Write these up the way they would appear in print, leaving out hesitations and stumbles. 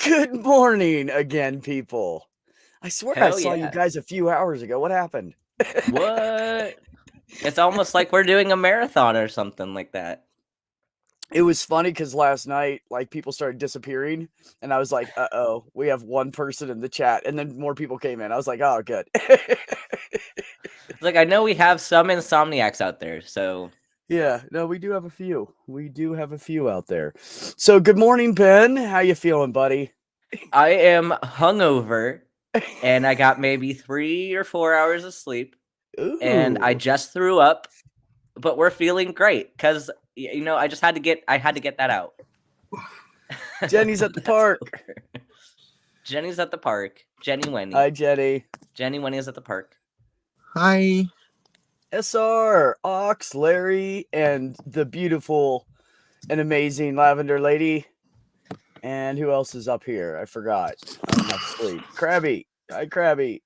Good morning again, people. I swear I Hell saw you yeah. guys a few hours ago. What happened? What? It's almost like we're doing a marathon or something like that. It was funny because last night, like, people started disappearing, and I was like, "Uh-oh, we have one person in the chat," and then more people came in. I was like, "Oh, good." It's like I know we have some insomniacs out there, so Yeah, no, we do have a few. We do have a few out there. So, good morning, Ben. How you feeling, buddy? I am hungover and I got maybe 3 or 4 hours of sleep and I Ooh, just threw up, but we're feeling great cuz I just had to get that out. Jenny's at the park. Over. Jenny's at the park. Jenny Wenny. Hi, Jenny. Jenny Wenny is at the park. Hi. SR, Ox, Larry, and the beautiful and amazing Lavender lady. And who else is up here? I forgot. I don't have sleep. Krabby. Hi, Krabby.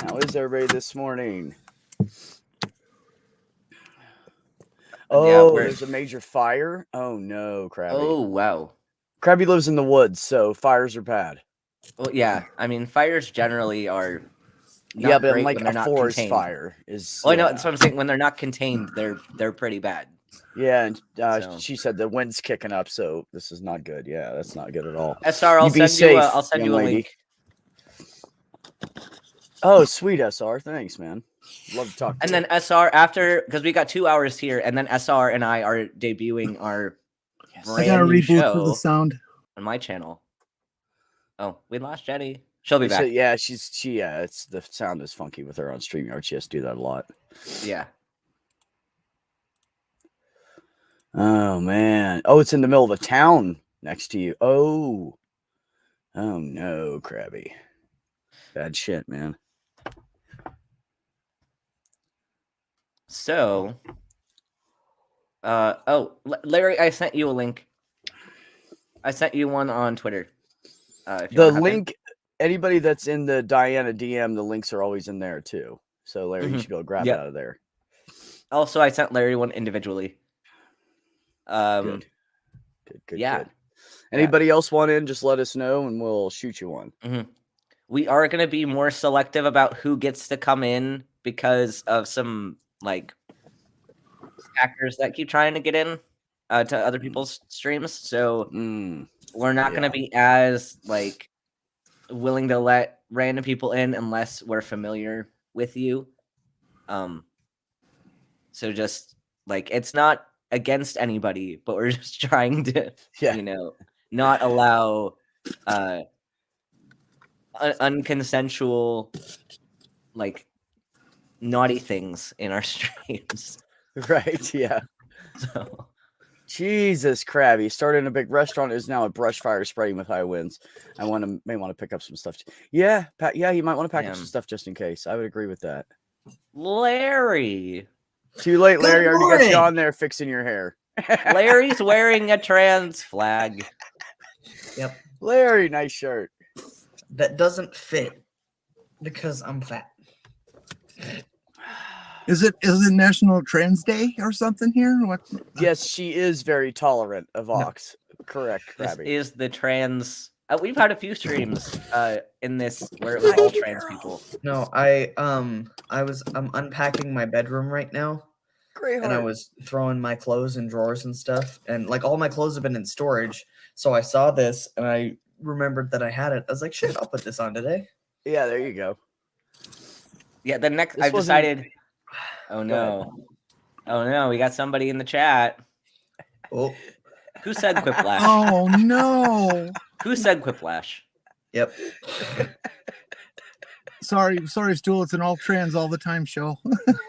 How is everybody this morning? Oh, there's a major fire. Oh no, Krabby. Oh wow. Krabby lives in the woods, so fires are bad. Well, yeah. I mean, fires generally are. But great like when they're a not forest contained. fire is. Oh, I know. That's what I'm saying. When they're not contained, they're pretty bad. Yeah, and she said the wind's kicking up, so this is not good. Yeah, that's not good at all. SR, I'll send you a link. Oh, sweet SR, thanks, man. Love to talk. And then SR after, because we got 2 hours here, and then SR and I are debuting our brand new show for the sound on my channel. Oh, we lost Jenny. She'll be back. So, yeah, it's the sound is funky with her on StreamYard. She has to do that a lot. Yeah. Oh man. Oh, it's in the middle of a town next to you. Oh no, Krabby. Bad shit, man. So, Larry, I sent you a link. I sent you one on Twitter. The link, anybody that's in the Diana DM, the links are always in there too. So Larry, you should be able to grab it out of there. Also, I sent Larry one individually. Good. Yeah. Good. Anybody else want in? Just let us know, and we'll shoot you one. We are going to be more selective about who gets to come in because of some hackers that keep trying to get in to other people's streams. So we're not going to be as willing to let random people in unless we're familiar with you. So just it's not against anybody, but we're just trying to not allow unconsensual naughty things in our streams. Right, yeah. So Jesus, Krabby. Started in a big restaurant, is now a brush fire spreading with high winds. I may want to pick up some stuff. Yeah, you might want to pack up some stuff just in case. I would agree with that. Larry. Too late, Larry. I already got you on there fixing your hair. Larry's wearing a trans flag. Yep. Larry, nice shirt. That doesn't fit because I'm fat. Is it National Trans Day or something here? What? Yes, she is very tolerant of Ox. No. Correct, Krabby. This is the trans. We've had a few streams in this where it was all trans people. No, I'm unpacking my bedroom right now. Great. And I was throwing my clothes in drawers and stuff, and all my clothes have been in storage. So I saw this and I remembered that I had it. I was like, shit, I'll put this on today. Yeah, there you go. Yeah, the next I've decided. Oh no. Oh no, we got somebody in the chat. Oh. Who said Quiplash? Oh no. Who said Quiplash? Yep. Sorry, Stool. It's an all trans all the time show.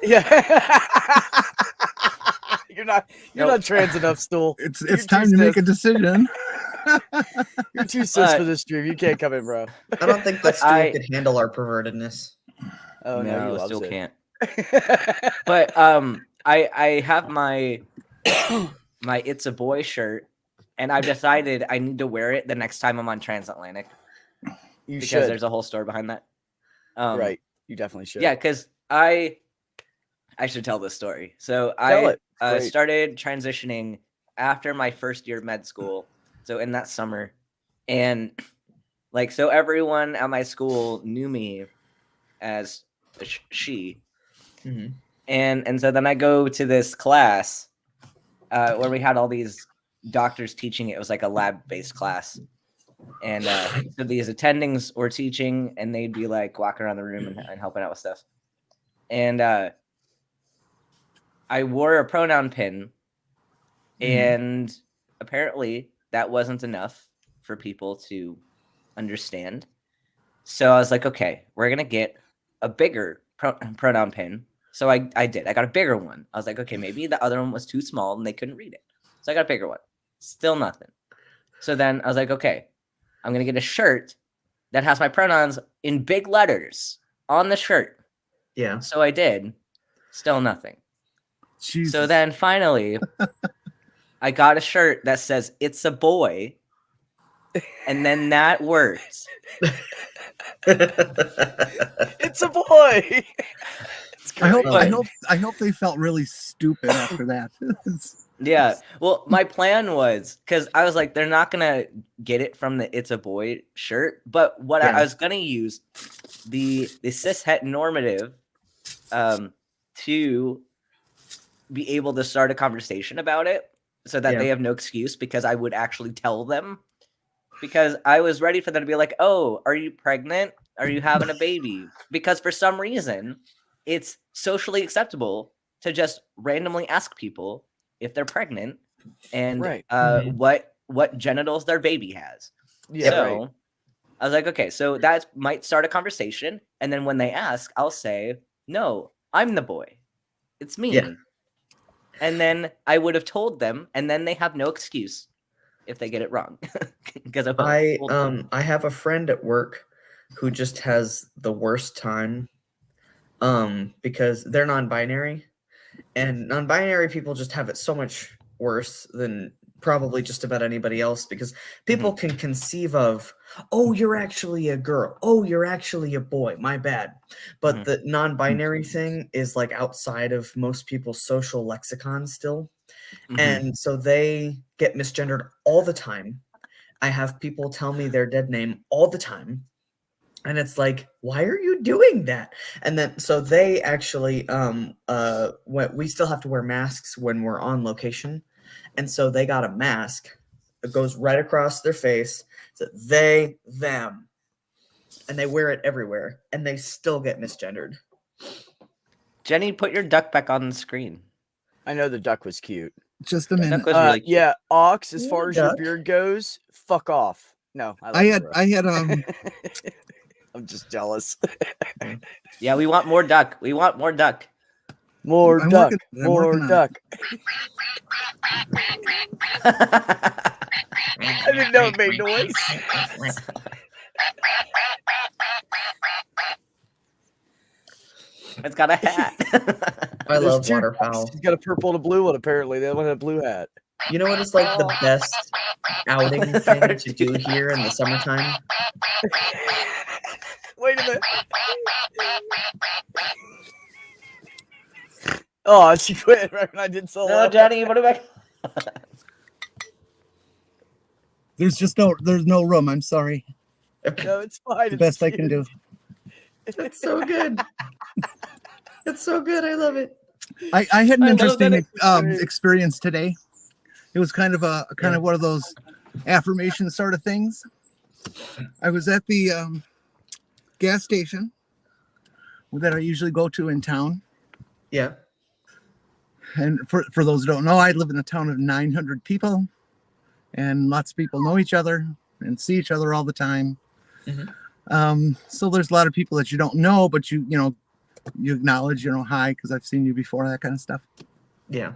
Yeah. You're not trans enough, Stool. It's time to make a decision. You're too cis for this stream. You can't come in, bro. I don't think that Stool could handle our pervertedness. Oh no, he still it. Can't. But I have my It's a Boy shirt, and I've decided I need to wear it the next time I'm on Transatlantic. Because there's a whole story behind that. Right, you definitely should. Yeah, because I should tell this story. So I started transitioning after my first year of med school. So in that summer, And like, so everyone at my school knew me as a she. Mhm. And so then I go to this class where we had all these doctors teaching. It was like a lab-based class. And so these attendings were teaching, and they'd be like walking around the room and helping out with stuff. And I wore a pronoun pin, and apparently that wasn't enough for people to understand. So I was like, okay, we're going to get a bigger pronoun pin. So I did. I got a bigger one. I was like, okay, maybe the other one was too small and they couldn't read it. So I got a bigger one. Still nothing. So then I was like, okay, I'm going to get a shirt that has my pronouns in big letters on the shirt. Yeah. So I did. Still nothing. Jesus. So then finally, I got a shirt that says, "It's a boy." And then that works. It's a boy. I hope they felt really stupid after that. Yeah. Well, my plan was, because I was like, they're not gonna get it from the "It's a boy" shirt, but what I was gonna use the cis het normative to be able to start a conversation about it, so that they have no excuse, because I would actually tell them, because I was ready for them to be like, "Oh, are you pregnant? Are you having a baby?" Because for some reason, it's socially acceptable to just randomly ask people if they're pregnant and what genitals their baby has. Yeah. So I was like, okay, so that might start a conversation, and then when they ask, I'll say, "No, I'm the boy. It's me." Yeah. And then I would have told them, and then they have no excuse if they get it wrong. Because I have a friend at work who just has the worst time because they're non-binary, and non-binary people just have it so much worse than probably just about anybody else, because people can conceive of, "Oh, you're actually a girl. Oh, you're actually a boy. My bad." But the non-binary thing is like outside of most people's social lexicon still. And so they get misgendered all the time. I have people tell me their dead name all the time. And it's like, why are you doing that? And then, so they actually, we still have to wear masks when we're on location. And so they got a mask that goes right across their face. So they, them. And they wear it everywhere. And they still get misgendered. Jenny, put your duck back on the screen. I know the duck was cute. Just a minute. Duck was really cute. Yeah, Ox, as far as your duck. beard goes, fuck off. No, I had I'm just jealous. Yeah, we want more duck. We want more duck. More I'm duck. working- I'm More working on duck. I didn't know it made noise. It's got a hat. I There's love two waterfowl. ducks. He's got a purple and a blue one, apparently. The other one had a blue hat. You know what is like the best outing thing to do here in the summertime? Wait a minute. Oh, she quit right when I did solo. No, Jenny, put it back. there's no room. I'm sorry. No, it's fine. The best I can do. It's so good. It's so good. I love it. I had an I love interesting that experience today. It was kind of one of those affirmation sort of things. I was at the gas station that I usually go to in town. Yeah. And for those who don't know, I live in a town of 900 people, and lots of people know each other and see each other all the time. So there's a lot of people that you don't know, but you acknowledge, hi, because I've seen you before, that kind of stuff. Yeah.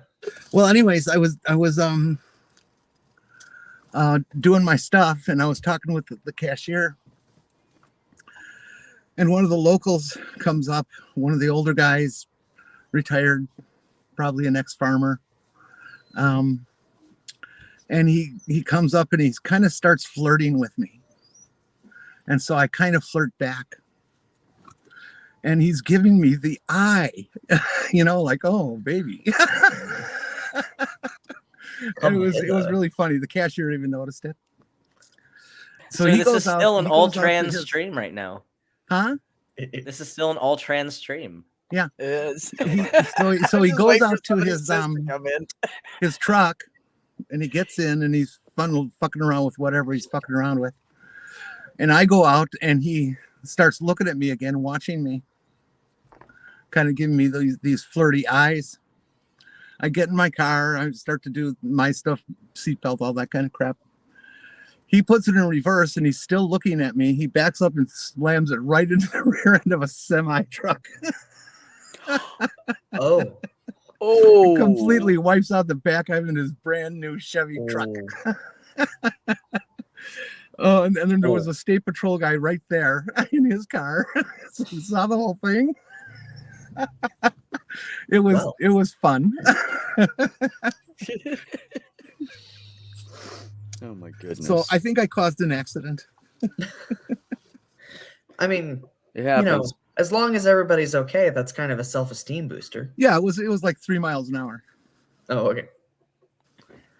Well, anyways, I was doing my stuff, and I was talking with the cashier, and one of the locals comes up, one of the older guys, retired, probably an ex-farmer, and he comes up and he kind of starts flirting with me, and so I kind of flirt back. And he's giving me the eye, like, "Oh, baby." And it was really funny. The cashier even noticed it. So he this goes is out- still an he all goes out to trans his- stream right now. Huh? This is still an all trans stream. Is So he Just goes wait for out to somebody's sis to come in. his truck, and he gets in, and he's fucking around with whatever he's fucking around with. And I go out, and he starts looking at me again, watching me, kind of giving me these flirty eyes. I get in my car, I start to do my stuff, seatbelt, all that kind of crap. He puts it in reverse, and he's still looking at me. He backs up and slams it right into the rear end of a semi truck. Oh, Oh, Completely wipes out the back of his brand new Chevy truck. Oh, and then there was a state patrol guy right there in his car. So he saw the whole thing. It was fun. oh my goodness. So I think I caused an accident. I mean, it you happens. know, as long as everybody's okay, that's kind of a self-esteem booster. Yeah, it was like 3 miles an hour. Oh, okay.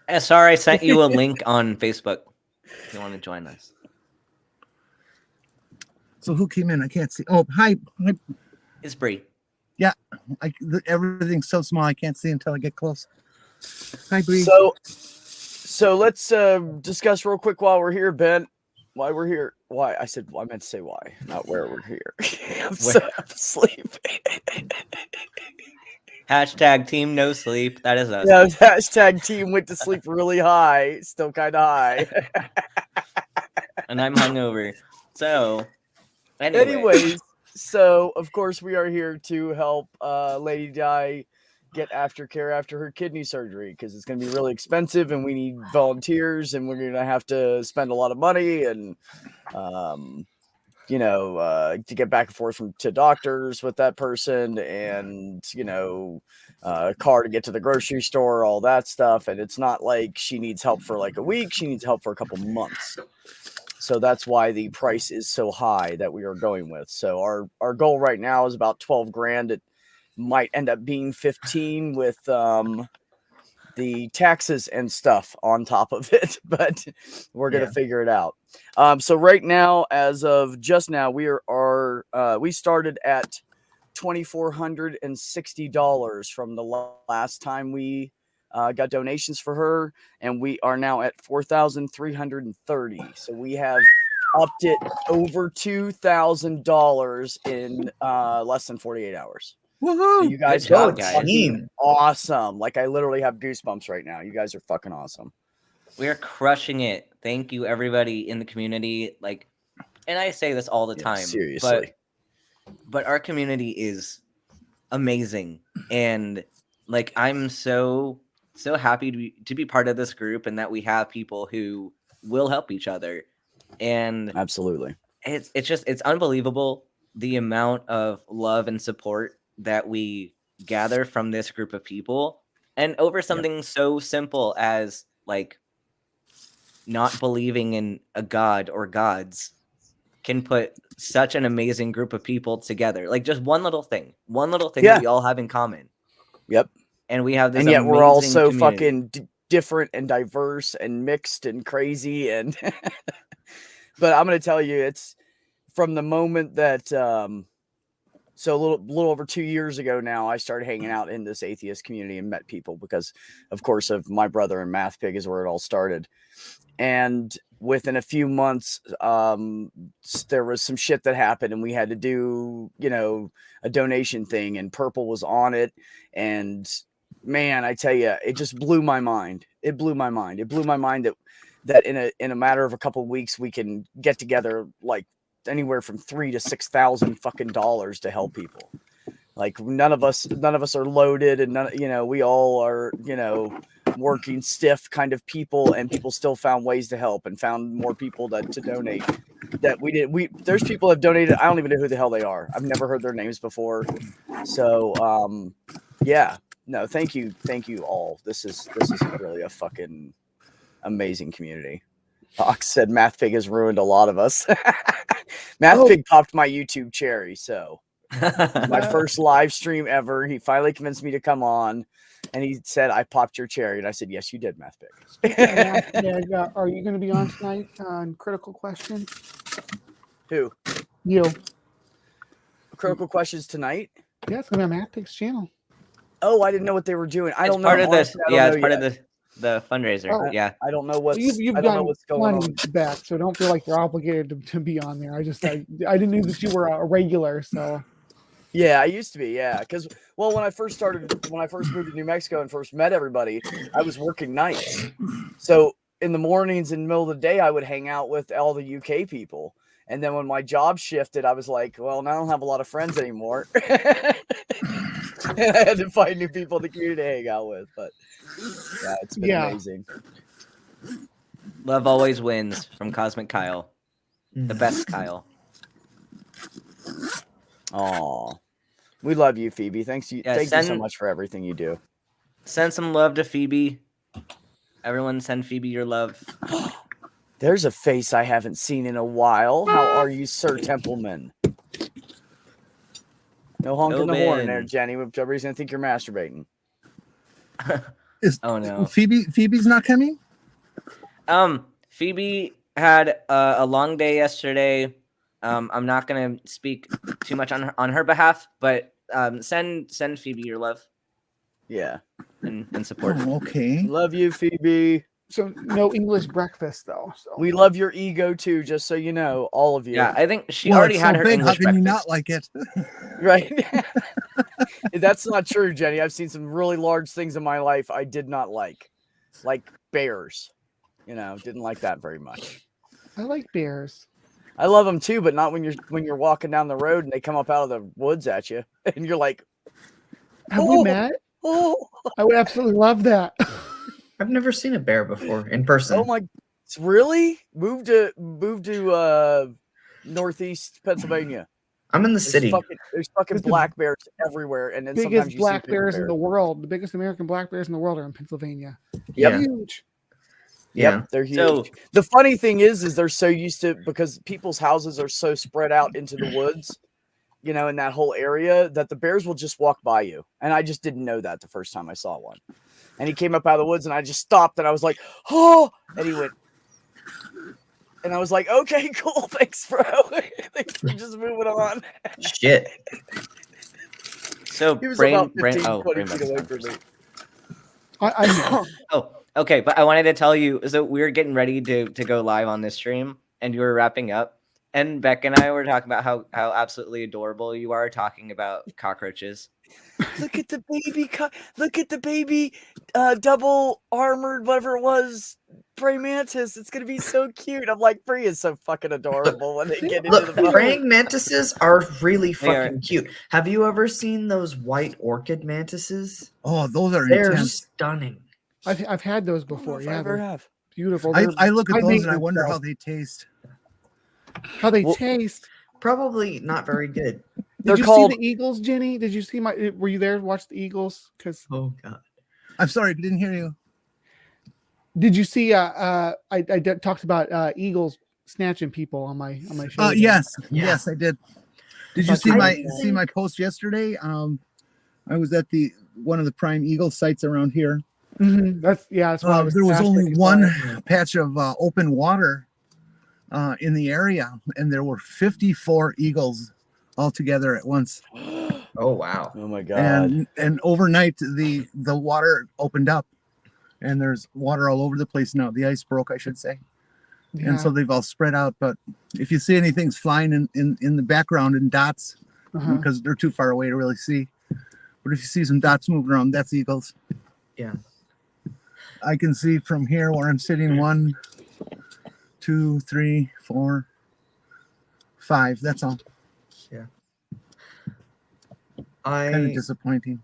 SR, I sent you a link on Facebook if you want to join us. So who came in? I can't see. Oh, hi. It's Bree. Everything's so small I can't see until I get close. Hi, Bree. So let's discuss real quick while we're here, Ben. Why we're here? Why I meant to say why, not where we're here. I'm asleep. Hashtag team no sleep. That is us. Yeah, hashtag team went to sleep really high, still kind of high. And I'm hungover. So, Anyways, so of course we are here to help Lady Di get aftercare after her kidney surgery because it's going to be really expensive and we need volunteers and we're going to have to spend a lot of money and to get back and forth to doctors with that person and a car to get to the grocery store, all that stuff. And it's not like she needs help for like a week, she needs help for a couple months. So that's why the price is so high that we are going with. So our goal right now is about 12 grand. It might end up being 15 with the taxes and stuff on top of it, but we're going to figure it out. So right now, as of just now, we started at $2,460 from the last time we got donations for her, and we are now at $4,330. So we have upped it over $2,000 in less than 48 hours. Woohoo! So you guys Good job, are guys. fucking awesome. Like I literally have goosebumps right now. You guys are fucking awesome. we are crushing it. Thank you, everybody in the community. Like, and I say this all the time. Seriously. But our community is amazing, and like I'm so happy to be part of this group, and that we have people who will help each other. And Absolutely. it's unbelievable the amount of love and support that we gather from this group of people, and over something so simple as like not believing in a god or gods can put such an amazing group of people together. Like just one little thing that we all have in common. Yep. And we have this, and yet we're all amazing so community. fucking different and diverse and mixed and crazy and but I'm gonna tell you, it's from the moment that so a little over 2 years ago now, I started hanging out in this atheist community and met people because of course of my brother and Math Pig is where it all started. And within a few months, there was some shit that happened and we had to do, a donation thing, and Purple was on it. And man, I tell you, it just blew my mind. It blew my mind that in a matter of a couple of weeks, we can get together like anywhere from $3,000 to $6,000 fucking dollars to help people. Like none of us are loaded, and we all are, working stiff kind of people, and people still found ways to help and found more people to donate that we did. There's people that have donated. I don't even know who the hell they are. I've never heard their names before. So, yeah, no, thank you all. This is really a fucking amazing community. Fox said Math Pig has ruined a lot of us. Math Pig popped my YouTube cherry. So my first live stream ever. He finally convinced me to come on. And he said, I popped your cherry. And I said, yes, you did, Meth Pick. Yeah, are you going to be on tonight on Critical Questions? Who? You. Critical Questions tonight? Yeah, it's going to be on Matt Pick's channel. Oh, I didn't know what they were doing. I It's don't know. part of this. Honestly, I don't Yeah, know it's part yet. of the fundraiser. Oh. Yeah. I don't know what's, You've I don't know done what's going plenty on. back, so don't feel like you're obligated to be on there. I didn't know that you were a regular, so. Yeah, I used to be. Yeah, because when I first moved to New Mexico and first met everybody, I was working nights. So in the mornings and middle of the day, I would hang out with all the UK people. And then when my job shifted, I was like, well, now I don't have a lot of friends anymore. And I had to find new people in the community to hang out with. But yeah, it's been amazing. Love always wins from Cosmic Kyle. The best Kyle. Aw. We love you, Phoebe. Thank you so much for everything you do. Send some love to Phoebe. Everyone send Phoebe your love. There's a face I haven't seen in a while. How are you, Sir Templeman? No honking the horn there, Jenny. Everybody's going to think you're masturbating. Oh, no. Phoebe's not coming? Phoebe had a long day yesterday. I'm not going to speak too much on her behalf, but send Phoebe your love. Yeah. And support. Oh, okay. Love you, Phoebe. So no English breakfast, though. So. We love your ego, too, just so you know, all of you. Yeah, I think she already had her big, English how can you breakfast. not like it? Right? That's not true, Jenny. I've seen some really large things in my life I did not like bears. Didn't like that very much. I like bears. I love them too, but not when you're walking down the road and they come up out of the woods at you, and you're like, Have we met? Oh, I would absolutely love that. I've never seen a bear before in person. oh my, really? Move to northeast Pennsylvania. I'm in the city. There's fucking black bears everywhere, and then sometimes Biggest you black see bigger bears in the world. The biggest American black bears in the world are in Pennsylvania. Yeah. Huge. Yeah. Yep, they're huge. So- the funny thing is they're so used to, because people's houses are so spread out into the woods, in that whole area, that the bears will just walk by you. And I just didn't know that the first time I saw one. And he came up out of the woods, and I just stopped, and I was like, oh, and he went, and I was like, okay, cool, thanks, bro. Thanks for just moving on. Shit. So He was brain, about 15, brain, oh, 20 brain feet away box. from me. I know. Oh, okay. But I wanted to tell you, so we were getting ready to go live on this stream, and you were wrapping up, and Beck and I were talking about how absolutely adorable you are, talking about cockroaches. Look at the baby. Look at the baby double armored, whatever it was, praying mantis. It's gonna be so cute. I'm like, Free is so fucking adorable when they get into Look, the boat. praying mantises are really They are. fucking cute. Have you ever seen those white orchid mantises? Oh, those are They're intense. stunning. I've had those before. If I Yeah, ever they're have. beautiful. I look at high those and I maintenance, wonder though. how they taste. How they Well- taste. Probably not very good. They're Did you called. see the Eagles, Jenny? Did you see were you there to watch the Eagles? Because Oh god. I'm sorry, I didn't hear you. did you see? I talked about Eagles snatching people on my show. Yes, Yeah. yes, I did. Did you see my post yesterday? I was at one of the prime eagle sites around here. Mhm. That's what I was. There was only asking. one patch of open water in the area, and there were 54 eagles all together at once. Oh wow. Oh my god. And overnight the water opened up, and there's water all over the place now. The ice broke, I should say. Yeah. And so they've all spread out. But if you see anything's flying in the background in dots, Uh-huh. because they're too far away to really see. But if you see some dots moving around, that's eagles. Yeah. I can see from here where I'm sitting 1, 2, 3, 4, 5. That's all. Kind of disappointing.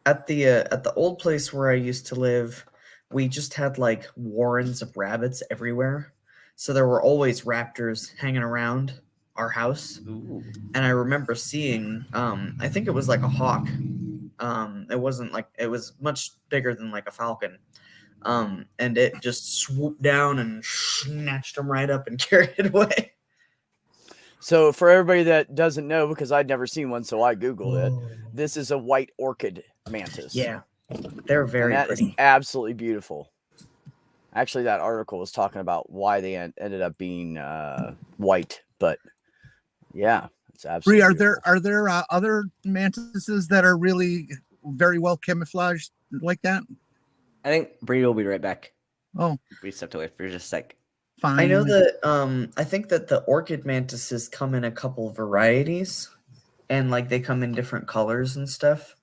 At the old place where I used to live, we just had like warrens of rabbits everywhere. So there were always raptors hanging around our house. Ooh. And I remember seeing I think it was like a hawk. It wasn't like, it was much bigger than like a falcon. And it just swooped down and snatched them right up and carried it away. So for everybody that doesn't know, because I'd never seen one, so I Googled it. This is a white orchid mantis. Yeah. They're And very that is pretty. absolutely beautiful. Actually, that article was talking about why they ended up being white, but yeah, it's Bree, absolutely are beautiful. there other mantises that are really very well camouflaged like that? I think Bree will be right back. Oh, We stepped away for just a sec. fine. I know that I think that the orchid mantises come in a couple varieties, and like they come in different colors and stuff.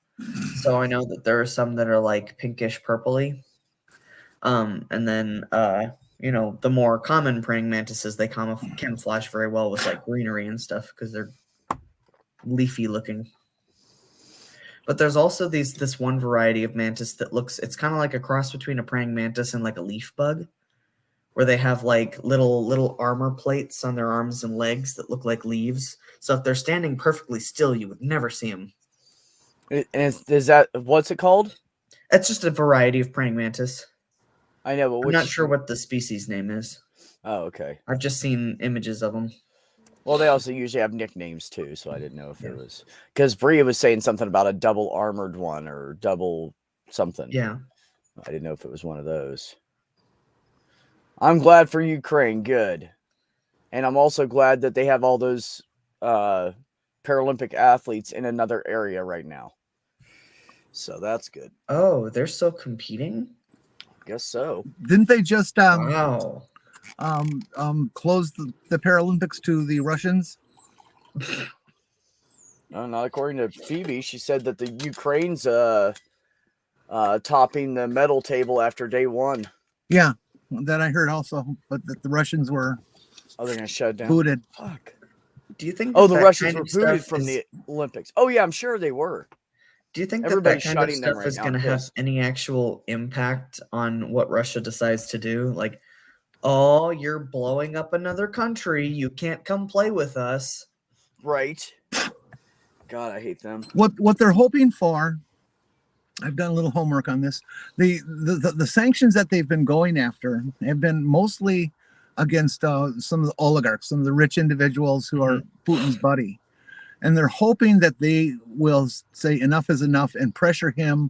So I know that there are some that are like pinkish purpley. And then you know, the more common praying mantises, they camouflage very well with like greenery and stuff because they're leafy looking. But there's also this one variety of mantis that looks, it's kind of like a cross between a praying mantis and like a leaf bug, where they have like little armor plates on their arms and legs that look like leaves. So if they're standing perfectly still, you would never see them. And is that what's it called? It's just a variety of praying mantis. I know, but I'm which? not sure what the species name is. Oh, okay. I've just seen images of them. Well, they also usually have nicknames too, so I didn't know if Yeah. it was because Bria was saying something about a double armored one or double something. Yeah. I didn't know if it was one of those. I'm glad for Ukraine. Good. And I'm also glad that they have all those Paralympic athletes in another area right now. So that's good. Oh, they're still competing? Guess so. Didn't they just Wow. close the Paralympics to the Russians? No, not according to Phoebe. She said that the Ukraine's topping the medal table after day one. Yeah, that I heard also, but that the Russians were Oh, they're gonna shut it down. booted. Fuck. Do you think Oh, that the that Russians kind were of booted stuff from is- the Olympics. Oh yeah, I'm sure they were. Do you think that Everybody's that kind of shutting them stuff right is now, going to have pissed. any actual impact on what Russia decides to do? Like, oh, you're blowing up another country. You can't come play with us. Right. God, I hate them. What they're hoping for, I've done a little homework on this. The sanctions that they've been going after have been mostly against some of the oligarchs, some of the rich individuals who are Putin's buddy, and they're hoping that they will say enough is enough and pressure him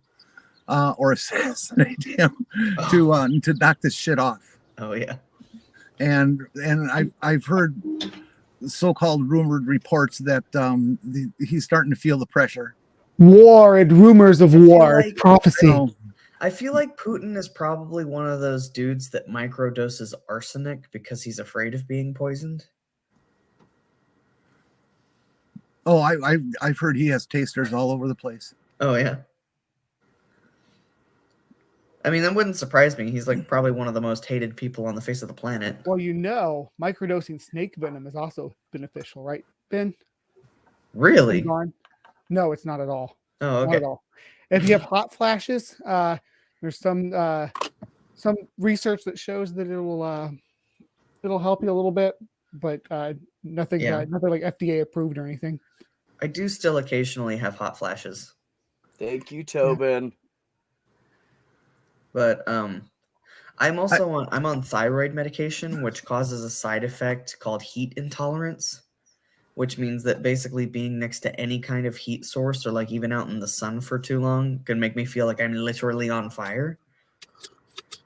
or assassinate him to knock this shit off. Oh yeah. And I've heard so-called rumored reports that he's starting to feel the pressure. War and rumors of war. like- It's prophecy. So, I feel like Putin is probably one of those dudes that microdoses arsenic because he's afraid of being poisoned. oh, I've heard he has tasters all over the place. Oh yeah. I mean, that wouldn't surprise me. He's like probably one of the most hated people on the face of the planet. Well, you know, microdosing snake venom is also beneficial, right, Ben? Really? Gone? No, it's not at all. Oh, Not okay. at all. If you have hot flashes, there's some research that shows that it'll help you a little bit, but nothing Yeah. nothing like FDA approved or anything. I do still occasionally have hot flashes, Thank you, Tobin. but I'm also I'm on thyroid medication, which causes a side effect called heat intolerance, which means that basically being next to any kind of heat source or like even out in the sun for too long can make me feel like I'm literally on fire.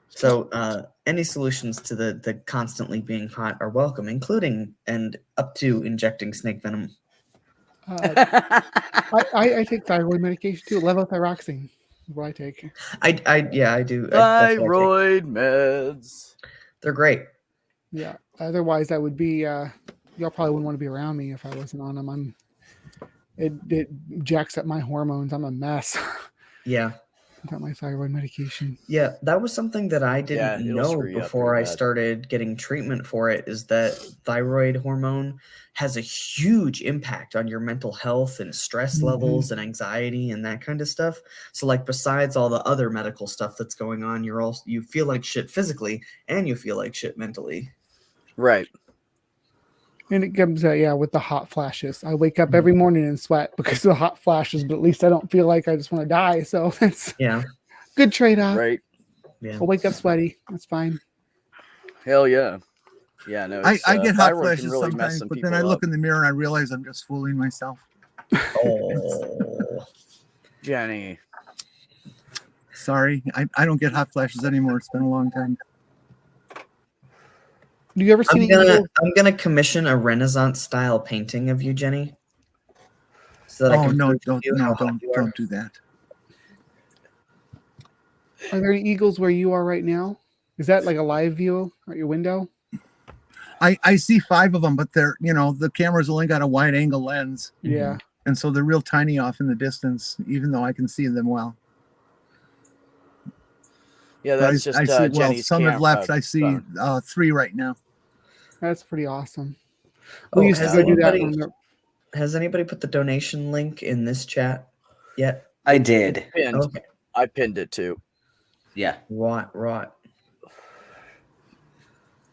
So any solutions to the constantly being hot are welcome, including and up to injecting snake venom. I take thyroid medication too. Levothyroxine is what I take. I do. That's what I take. Thyroid meds. They're great. Yeah. Otherwise, I would be. Y'all probably wouldn't want to be around me if I wasn't on them. It jacks up my hormones. I'm a mess. Yeah. Got my thyroid medication. Yeah, that was something that I didn't it'll know screw you up before pretty I bad. started getting treatment for it, is that thyroid hormone has a huge impact on your mental health and stress levels and anxiety and that kind of stuff. So like besides all the other medical stuff that's going on, you feel like shit physically and you feel like shit mentally. Right. And it comes, with the hot flashes. I wake up every morning and sweat because of the hot flashes, but at least I don't feel like I just want to die. So that's Yeah. good trade-off. Right. Yeah. I'll wake up sweaty. That's fine. Hell yeah. Yeah, no. I get hot thyroid can flashes really mess sometimes, some but then people I look up. in the mirror and I realize I'm just fooling myself. Oh. Jenny. Sorry, I don't get hot flashes anymore. It's been a long time. Do you ever see I'm gonna commission a Renaissance style painting of you, Jenny. So that I Oh can no, prove to you how hot don't you are. do that. Are there any eagles where you are right now? Is that like a live view at your window? I see 5 of them, but they're, the camera's only got a wide angle lens, Yeah. and so they're real tiny off in the distance, even though I can see them well. Yeah, But that's just I see, well, Jenny's some have left. I see phone. 3 right now. That's pretty awesome. Oh, We used to has go do that. anybody- Has anybody put the donation link in this chat yet? I did. Pinned. Okay. I pinned it too. Yeah. Right.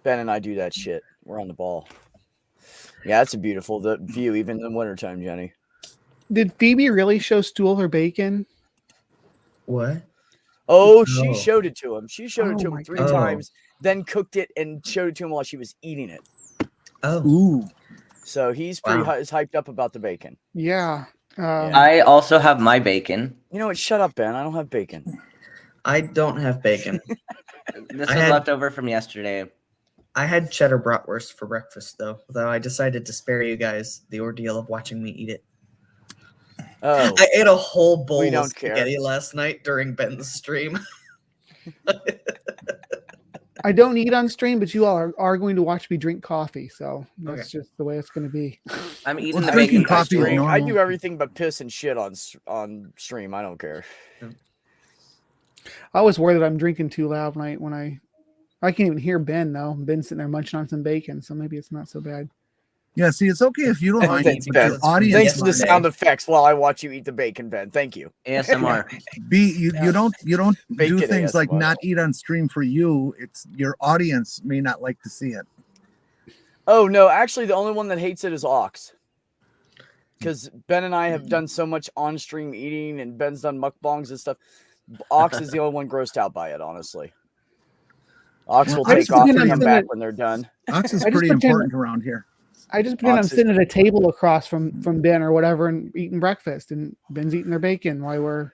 Ben and I do that shit. We're on the ball. Yeah, it's a beautiful view, even in the wintertime, Jenny. Did Phoebe really show Stool her bacon? What? Oh, she No. showed it to him. She showed it Oh to my him 3 God. times, then cooked it and showed it to him while she was eating it. Oh, Ooh, So he's pretty Wow. hyped up about the bacon. Yeah. I also have my bacon. You know what? Shut up, Ben. I don't have bacon. I don't have bacon. This I was had- left over from yesterday. I had cheddar bratwurst for breakfast, though I decided to spare you guys the ordeal of watching me eat it. Oh, I ate a whole bowl We of don't care. spaghetti last night during Ben's stream. I don't eat on stream, but you all are going to watch me drink coffee, so that's just the way it's going to be. I'm eating Well, the drinking bacon coffee is vegetable. normal. I do everything but piss and shit on stream. I don't care. I was worried that I'm drinking too loud when I can't even hear Ben though. Ben's sitting there munching on some bacon, so maybe it's not so bad. yeah. See, it's okay if you don't mind it, Thanks, but Ben. your audience. Thanks for the Yes, sound effects while I watch you eat the bacon, Ben. Thank you. ASMR. You don't do Bacon things like ASMR. not eat on stream for you. It's your audience may not like to see it. Oh no, actually, the only one that hates it is Ox. Because Ben and I have done so much on-stream eating, and Ben's done mukbangs and stuff. Ox is the only one grossed out by it, honestly. Ox Well, will I take just off pretend and I'm come sitting back at- when they're done. Ox is I just pretty pretend- important around here. I just pretend I'm Ox is- sitting at a table across from Ben or whatever and eating breakfast, and Ben's eating their bacon while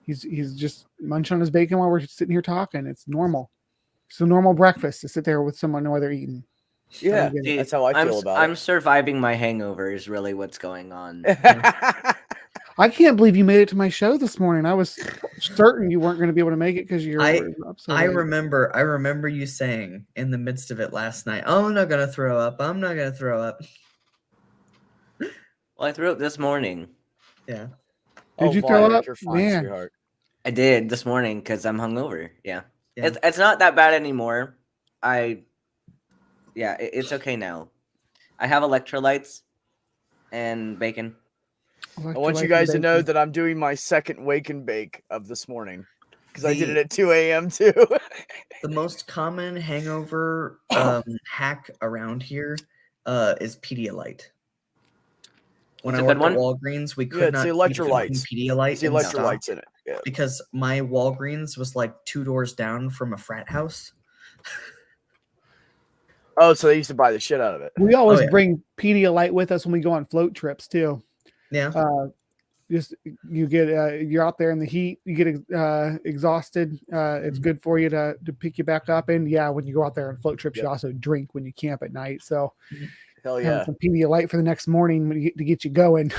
he's just munching on his bacon while we're sitting here talking. It's normal. It's a normal breakfast to sit there with someone while they're eating. Yeah, See, that's how I feel about I'm surviving my hangover is really what's going on. it. I can't believe you made it to my show this morning. I was certain you weren't going to be able to make it because you're up so I late. remember you saying in the midst of it last night, "Oh, I'm not gonna throw up. I'm not gonna throw up." Well, I threw up this morning. Yeah. Did you throw Violet, up? You're fine, Man. sweetheart. I did this morning because I'm hungover. Yeah. Yeah. It's not that bad anymore. It's okay now. I have electrolytes and bacon. I want you guys to know that I'm doing my second wake and bake of this morning because I did it The- at 2 a.m. too. The most common hangover hack around here is Pedialyte. When It's I a good worked at one? Walgreens, we Yeah, could it's not the we couldn't electrolytes. do Pedialyte It's the in stock electrolytes in it. Yeah. because my Walgreens was like 2 doors down from a frat house. Oh, so they used to buy the shit out of it. We always yeah. bring Pedialyte with us when we go on float trips too. Yeah. Just you get you're out there in the heat, you get exhausted. It's good for you to pick you back up. And yeah, when you go out there on float trips, you also drink when you camp at night. So Hell having yeah. some Pedialyte for the next morning to get you going.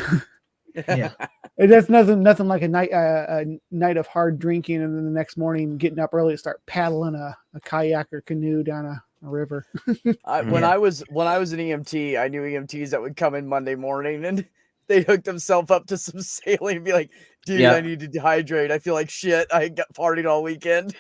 Yeah. And that's nothing like a night of hard drinking, and then the next morning getting up early to start paddling a kayak or canoe down a river. When I was an EMT, I knew EMTs that would come in Monday morning and they hook themselves up to some sailing and be like, dude, Yeah. I need to dehydrate. I feel like shit. I got partied all weekend.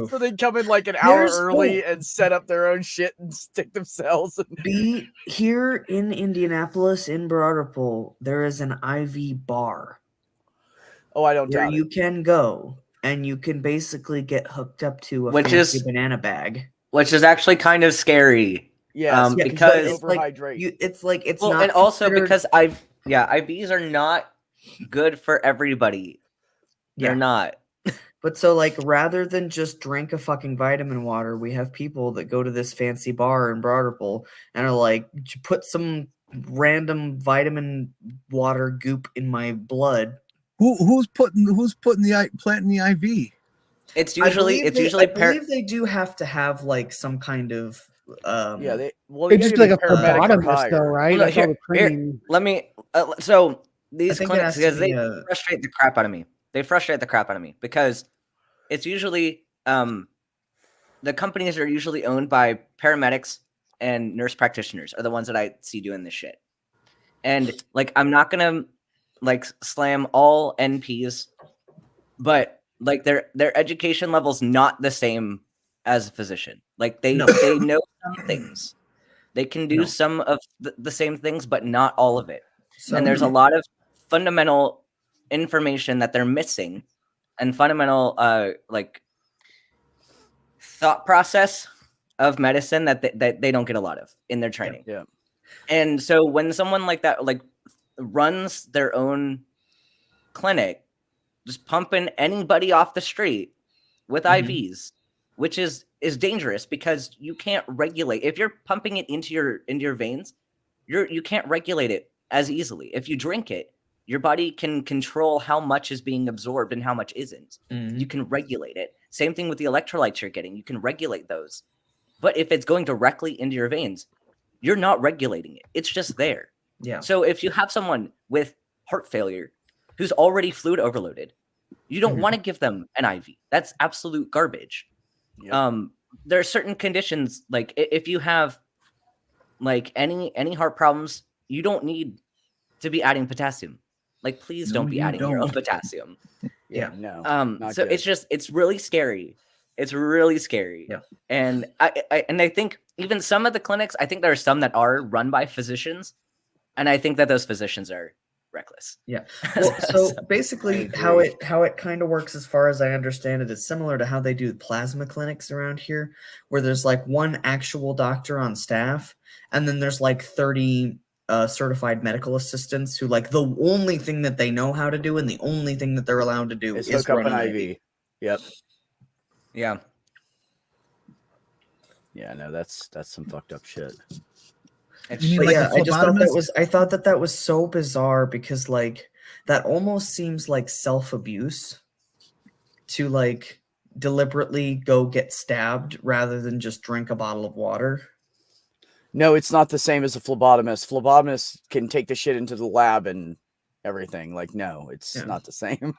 So they come in like an hour There's- early and set up their own shit and stick themselves. Be here in Indianapolis in Broad Ripple, there is an IV bar Oh, I don't where doubt you it. can go and you can basically get hooked up to a Which fancy is- banana bag. Which is actually kind of scary. Yes, Yeah, because- it's like overhydrate. it's like it's Well, not and also considered- because IVs are not good for everybody. They're Yeah. not. But so like rather than just drink a fucking vitamin water, we have people that go to this fancy bar in Broad Ripple and are like, put some random vitamin water goop in my blood Who's putting the planting the IV? It's usually I believe they do have to have like some kind of Yeah, It'd you just gotta be like be a paramedic or phlebotomist, though, higher. right? Well, no, That's all here, the training. let me. So I these think it clinics, has to because they be a frustrate the crap out of me. They frustrate the crap out of me because it's usually the companies are usually owned by paramedics and nurse practitioners are the ones that I see doing this shit. And like, I'm not gonna like slam all NPs, but like their education level's not the same as a physician. Like they No. they know some things. They can do No. some of the same things, but not all of it. So And there's a lot of fundamental information that they're missing, and fundamental like thought process of medicine that they don't get a lot of in their training. Yeah. And so when someone like that like runs their own clinic, just pumping anybody off the street with IVs, which is dangerous because you can't regulate. If you're pumping it into your veins, you can't regulate it as easily. If you drink it, your body can control how much is being absorbed and how much isn't. You can regulate it. Same thing with the electrolytes you're getting. You can regulate those. But if it's going directly into your veins, you're not regulating it. It's just there. yeah. So if you have someone with heart failure who's already fluid overloaded, you don't want to give them an IV. That's absolute garbage. Yep. There are certain conditions, like if you have like any heart problems, you don't need to be adding potassium. Like, please No, don't be you adding your own don't. potassium. Yeah. No. not So good. it's really scary. It's really scary. Yeah. And I think even some of the clinics, I think there are some that are run by physicians, and I think that those physicians are reckless. Yeah. Well, so I basically agree. how it kind of works, as far as I understand it, is similar to how they do plasma clinics around here, where there's like one actual doctor on staff, and then there's like 30 certified medical assistants who, like, the only thing that they know how to do and the only thing that they're allowed to do It's is hook up run an IV. Yep. Yeah. Yeah. No, that's some fucked up shit. It's You mean But like yeah, a phlebotomist? I thought that was so bizarre, because like that almost seems like self-abuse to like deliberately go get stabbed rather than just drink a bottle of water. No, it's not the same as a phlebotomist. Phlebotomists can take the shit into the lab and everything. Like, no, it's Yeah. not the same.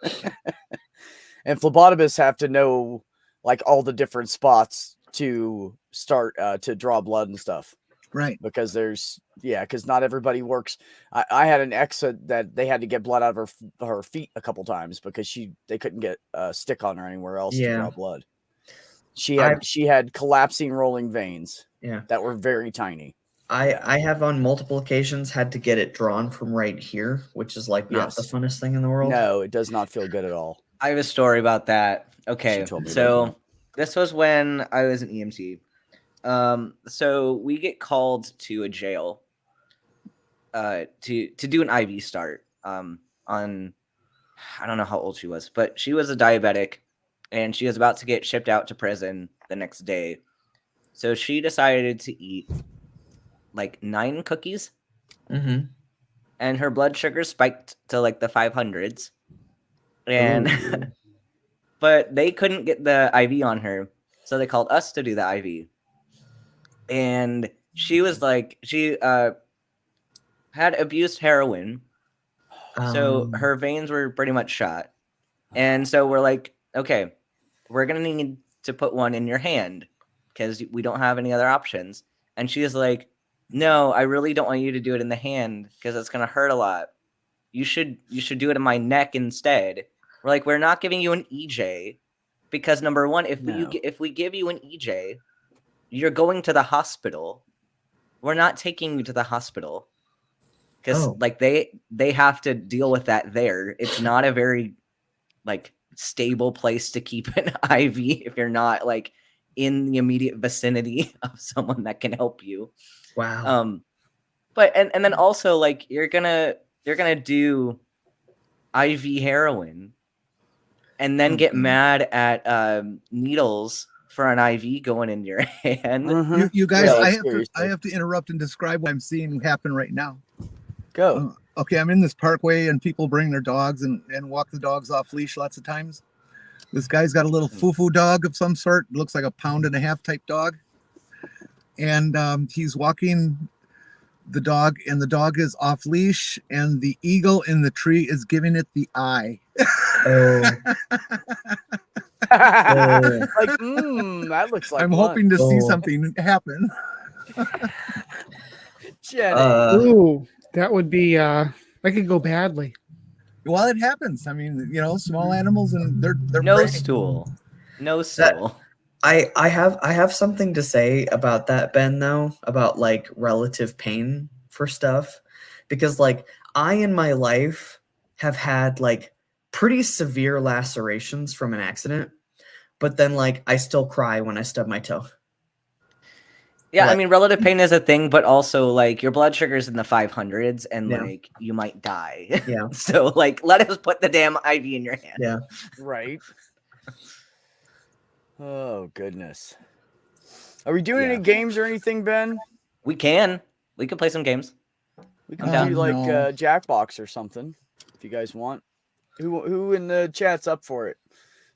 And phlebotomists have to know like all the different spots to start to draw blood and stuff. Right. Because because not everybody works. I had an ex that they had to get blood out of her feet a couple times because they couldn't get a stick on her anywhere else to Yeah. draw blood. She had collapsing rolling veins Yeah. that were very tiny. I have on multiple occasions had to get it drawn from right here, which is like not the Yes. funnest thing in the world. No, it does not feel good at all. I have a story about that. Okay, told me about so this was when I was an EMT. So we get called to a jail to do an IV start on, I don't know how old she was, but she was a diabetic and she was about to get shipped out to prison the next day. So she decided to eat like 9 cookies, Mm-hmm. and her blood sugar spiked to like the 500s. And but they couldn't get the IV on her, so they called us to do the IV. And she was like, she had abused heroin, so her veins were pretty much shot. And so we're like, okay, we're gonna need to put one in your hand because we don't have any other options. And she was like, no, I really don't want you to do it in the hand because it's gonna hurt a lot. You should do it in my neck instead. We're like, we're not giving you an EJ because number one, if we give you an EJ, you're going to the hospital. We're not taking you to the hospital because like they have to deal with that there. It's not a very like stable place to keep an IV if you're not like in the immediate vicinity of someone that can help you. Wow. But and then also like you're gonna do IV heroin and then get mad at needles for an IV going in your hand. You guys, Yeah, I seriously. have to interrupt and describe what I'm seeing happen right now. Go. okay, I'm in this parkway and people bring their dogs and walk the dogs off leash lots of times. This guy's got a little foo-foo dog of some sort. Looks like a 1.5 pound type dog. And he's walking the dog, and the dog is off leash, and the eagle in the tree is giving it the eye. Oh. Like, that looks like I'm fun. hoping to see something happen. Jenny. Ooh, that would be that could go badly. Well, it happens. I mean, you know, small animals and they're No prey. stool. No stool. I have something to say about that, Ben, though, about like relative pain for stuff, because like I in my life have had like pretty severe lacerations from an accident, but then like I still cry when I stub my toe. Yeah, I Like- mean, relative pain is a thing, but also like your blood sugar's in the 500s, and Yeah. like you might die. Yeah. So like, let us put the damn IV in your hand. Yeah. Right. Oh, goodness. Are we doing any Yeah. games or anything, Ben? We can play some games. We can down. do like No. Jackbox or something if you guys want. Who in the chat's up for it?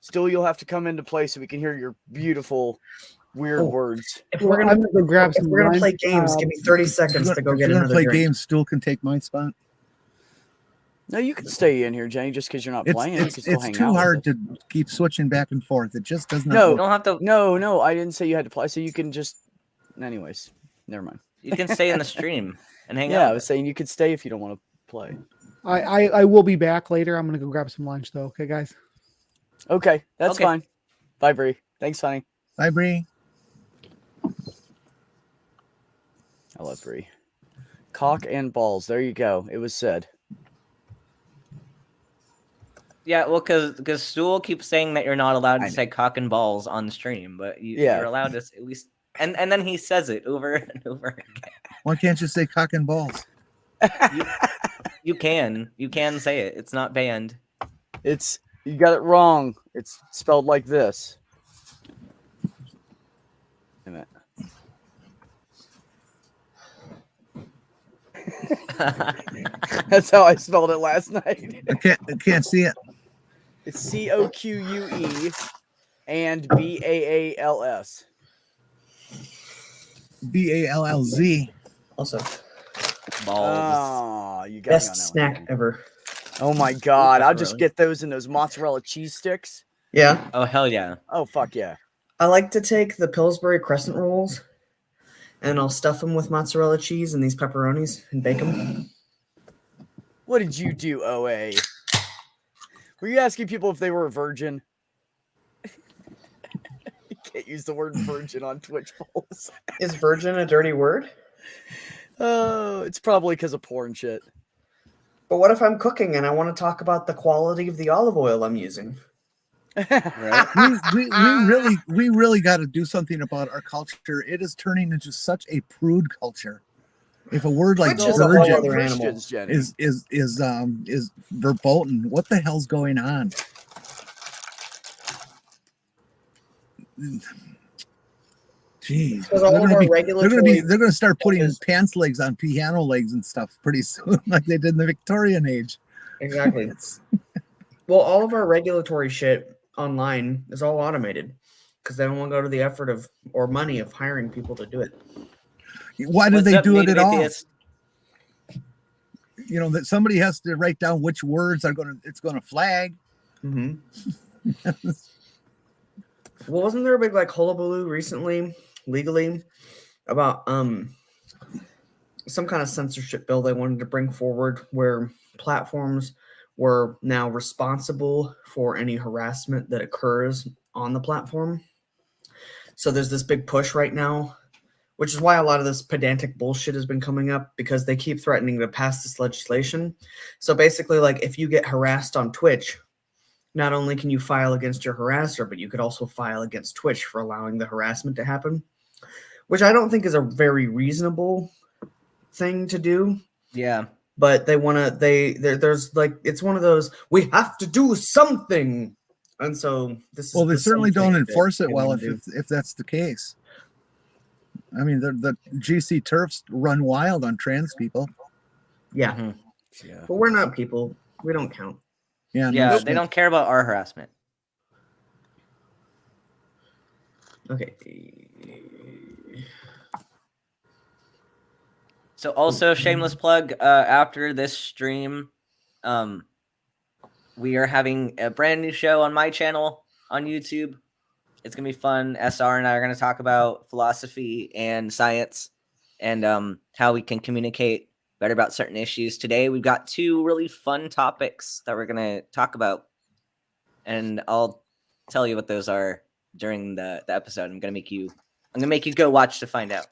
Still, you'll have to come into play so we can hear your beautiful, weird Oh. words. If Well, we're gonna I'm gonna go grab if some we're gonna lunch. play games, give me 30 seconds to go If get you're gonna another play drink. games, Stool can take my spot. No, you can stay in here, Jenny, just because you're not playing. You can still It's hang too out with hard us. to keep switching back and forth. It just does not No. You work. don't have to. No, I didn't say you had to play. So you can just. Anyways, never mind. You can stay in the stream and hang Yeah, I out. was saying you could stay if you don't want to play. I will be back later. I'm gonna go grab some lunch though. Okay, guys. Okay, that's Okay. fine. Bye, Bree. Thanks, honey. Bye, Bree. I love Bree. Cock and balls. There you go. It was said. Yeah, well, because Stool keeps saying that you're not allowed I to know. say cock and balls on stream, but Yeah. you're allowed to at least. And then he says it over and over again. Why can't you say cock and balls? You can say it. It's not banned. It's you got it wrong. It's spelled like this. Wait a minute. That's how I spelled it last night. I can't see it. It's COQUE and BAALS. BALLZ. Also, Balls. Oh, you got me on best that snack one. ever. Oh my god! I'll just Really? get those in those mozzarella cheese sticks. Yeah, Oh hell yeah! Oh fuck yeah! I like to take the Pillsbury crescent rolls, and I'll stuff them with mozzarella cheese and these pepperonis and bake them. What did you do, OA? Were you asking people if they were a virgin? You can't use the word virgin on Twitch polls. Is virgin a dirty word? Oh, it's probably because of porn shit. But what if I'm cooking and I want to talk about the quality of the olive oil I'm using? Right? We really got to do something about our culture. It is turning into such a prude culture. If a word like Which is a whole virgin other animal. Christians, Jenny. is verboten, what the hell's going on? Jeez, Because all of our regulatory they're gonna start putting is- pants legs on piano legs and stuff pretty soon, like they did in the Victorian age. exactly. It's- Well, all of our regulatory shit online is all automated because they don't want to go to the effort of or money of hiring people to do it. why do What's they up, do it native at all? atheist? You know that somebody has to write down which words it's gonna flag. Mm-hmm. Well, wasn't there a big like hullabaloo recently, legally, about some kind of censorship bill they wanted to bring forward where platforms were now responsible for any harassment that occurs on the platform. So there's this big push right now, which is why a lot of this pedantic bullshit has been coming up because they keep threatening to pass this legislation. So basically, like if you get harassed on Twitch, not only can you file against your harasser, but you could also file against Twitch for allowing the harassment to happen, which I don't think is a very reasonable thing to do. Yeah. But they want to. There's like it's one of those we have to do something, and so this. Is Well, they the certainly don't something that enforce it they well wanna if do. that's the case. I mean, the GC turfs run wild on trans people. Yeah. Mhm. Yeah. But we're not people. We don't count. Yeah, no Yeah, shit. they don't care about our harassment. Okay. So also shameless plug, after this stream, we are having a brand new show on my channel on YouTube. It's gonna be fun. SR and I are gonna talk about philosophy and science and how we can communicate better about certain issues. Today we've got 2 really fun topics that we're gonna talk about, and I'll tell you what those are during the episode. I'm gonna make you go watch to find out.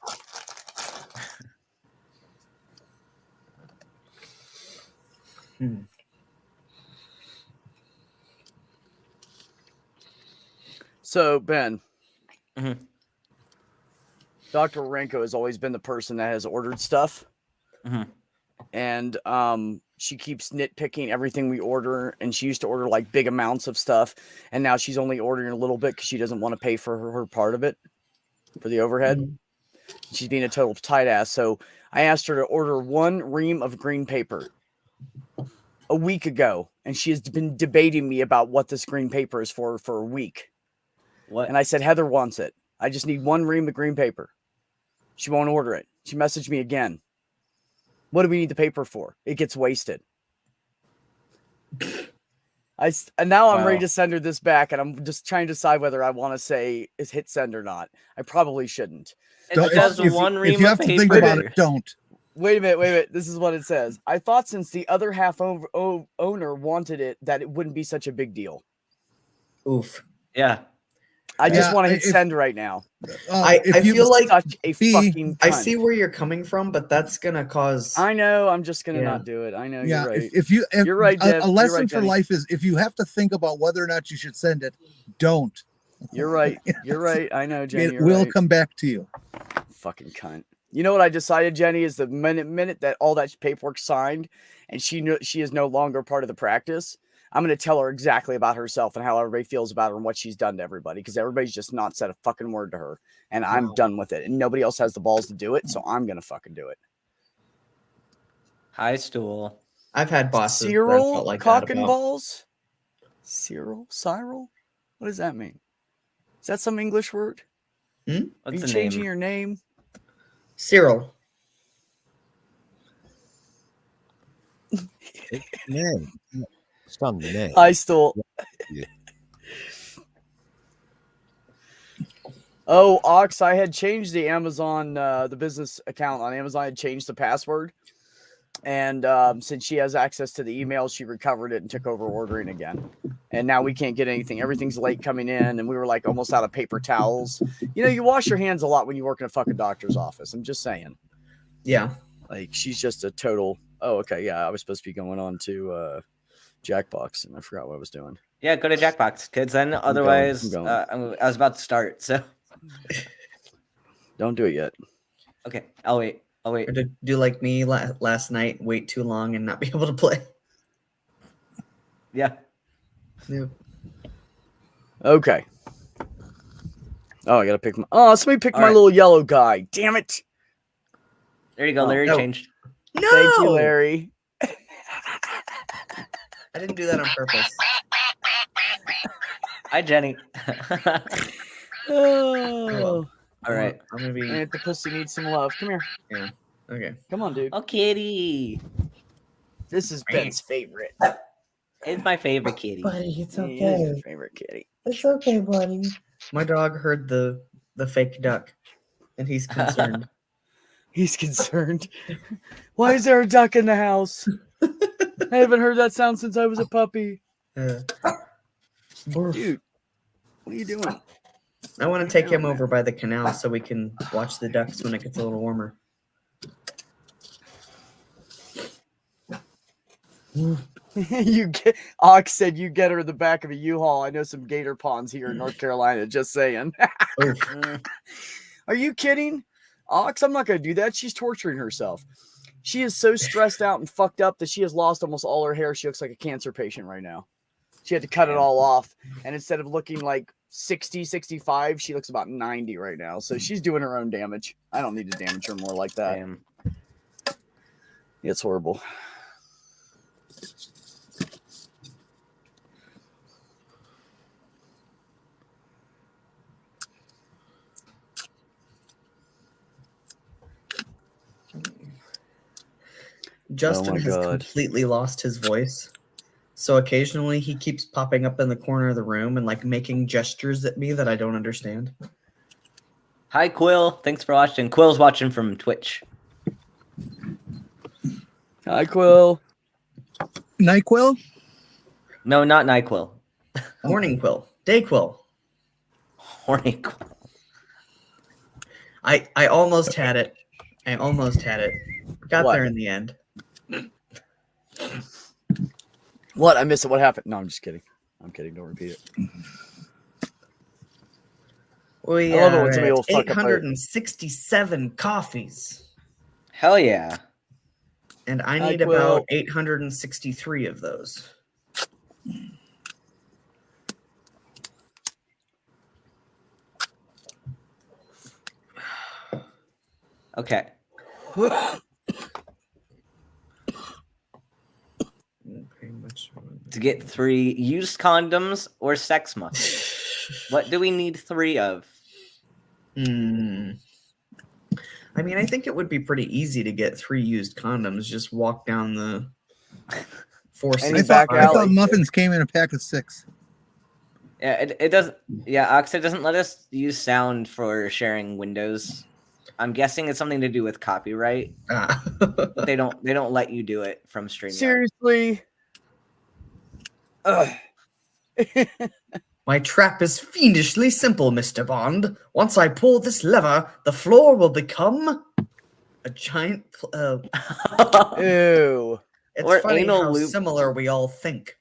So Ben, Mhm. Dr. Renko has always been the person that has ordered stuff, and she keeps nitpicking everything we order. And she used to order like big amounts of stuff, and now she's only ordering a little bit because she doesn't want to pay for her part of it for the overhead. She's being a total tight ass. So I asked her to order 1 ream of green paper a week ago, and she has been debating me about what this green paper is for a week. What? And I said, Heather wants it. I just need 1 ream of green paper. She won't order it. She messaged me again. What do we need the paper for? It gets wasted. And now I'm ready to send her this back, and I'm just trying to decide whether I want to say is hit send or not. I probably shouldn't. It's just if 1 ream if you of have to paper. think about it, don't. Wait a minute. This is what it says. I thought since the other half owner wanted it, that it wouldn't be such a big deal. Oof. Yeah. I just Yeah, want to hit if- send right now. I if you feel like Such a fucking I cunt. see where you're coming from, but that's gonna cause. I know. I'm just gonna Yeah. not do it. I know. yeah, You're right. if You're right, Deb. a You're lesson right, for Jenny. life is if you have to think about whether or not you should send it, don't. You're right. You're right. I know, Jenny. It You're will right. come back to you. Fucking cunt. You know what I decided, Jenny, is the minute that all that paperwork's signed and she is no longer part of the practice, I'm going to tell her exactly about herself and how everybody feels about her and what she's done to everybody, because everybody's just not said a fucking word to her, and I'm Wow. done with it. And nobody else has the balls to do it, so I'm going to fucking do it. High stool. I've had bosses that Cyril, felt like cock that and about. balls? Cyril? What does that mean? Is that some English word? Are What's you the changing name? your name? Cyril. Name. Some name. I still. Yeah. Oh, Ox, I had changed the Amazon, the business account on Amazon. I had changed the password. And since she has access to the email, she recovered it and took over ordering again. And now we can't get anything. Everything's late coming in. And we were like almost out of paper towels. You know, you wash your hands a lot when you work in a fucking doctor's office. I'm just saying. Yeah. Like, she's just a total. Oh, okay. Yeah, I was supposed to be going on to Jackbox, and I forgot what I was doing. Yeah, go to Jackbox, kids. Then otherwise, going. I was about to start. So Don't do it yet. okay, I'll wait. Or to do like me last night, wait too long and not be able to play. Yeah. Yeah. Okay. Oh, I gotta pick my. Oh, somebody pick All my right. little yellow guy. Damn it! There you go. Oh, Larry no. changed. No, Thank you, Larry. I didn't do that on purpose. Hi, Jenny. Oh, All right. I'm gonna be. and the pussy needs some love. Come here. Yeah. Okay. Come on, dude. Oh, kitty. This is Ben's favorite. It's my favorite kitty. Buddy, it's He is your favorite kitty. It's okay, buddy. My dog heard the fake duck, and he's concerned. He's concerned. Why is there a duck in the house? I haven't heard that sound since I was a puppy. Dude, Dude, what are you doing? I want to take him over by the canal so we can watch the ducks when it gets a little warmer. You get Ox said you get her in the back of a U-Haul. I know some gator ponds here in North Carolina. Just saying. Are you kidding? Ox, I'm not going to do that. She's torturing herself. She is so stressed out and fucked up that she has lost almost all her hair. She looks like a cancer patient right now. She had to cut it all off. And instead of looking like 60, 65, she looks about 90 right now. So she's doing her own damage. I don't need to damage her more like that. Damn. It's horrible. Justin has God. completely lost his voice. So occasionally he keeps popping up in the corner of the room and like making gestures at me that I don't understand. Hi, Quill. Thanks for watching. Quill's watching from Twitch. Hi, Quill. NyQuil? No, not NyQuil. Morning quill, day quill. Horny Quill. I almost had it. I almost had it. Got What? there in the end. What? I missed it. What happened? No, I'm just kidding. I'm kidding. Don't repeat it. We I love it are when somebody at will fuck up their- 867 coffees. Hell yeah. And I Hi, need Quill. about 863 of those. Okay. Pretty much. To get 3 used condoms or sex muffins. What do we need 3 of? Hmm. I mean, I think it would be pretty easy to get 3 used condoms. Just walk down the 4 Any I back thought, I thought alley. muffins came in a pack of 6. Yeah, it does. Yeah, Oxid doesn't let us use sound for sharing windows. I'm guessing it's something to do with copyright. But they don't let you do it from StreamYard. Seriously. Ugh. My trap is fiendishly simple, Mr. Bond. Once I pull this lever, the floor will become a giant. Ew. It's Or funny anal how loop. similar we all think.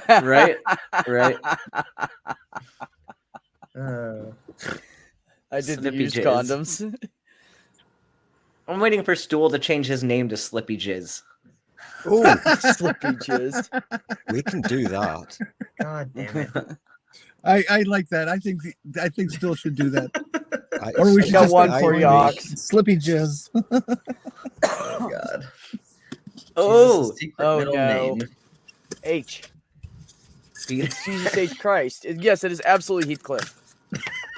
Right? Right. I didn't Slippy use jizz. condoms. I'm waiting for Stool to change his name to Slippy Jizz. Ooh, slippy jizz. We can do that. God damn it. I like that. I think Still should do that. I, Or we I should got just one get for you, one Ox. Slippy jizz. Oh, God. Oh, Jesus' secret oh, middle no. name. H. It's Jesus H. Christ. Yes, it is absolutely Heathcliff.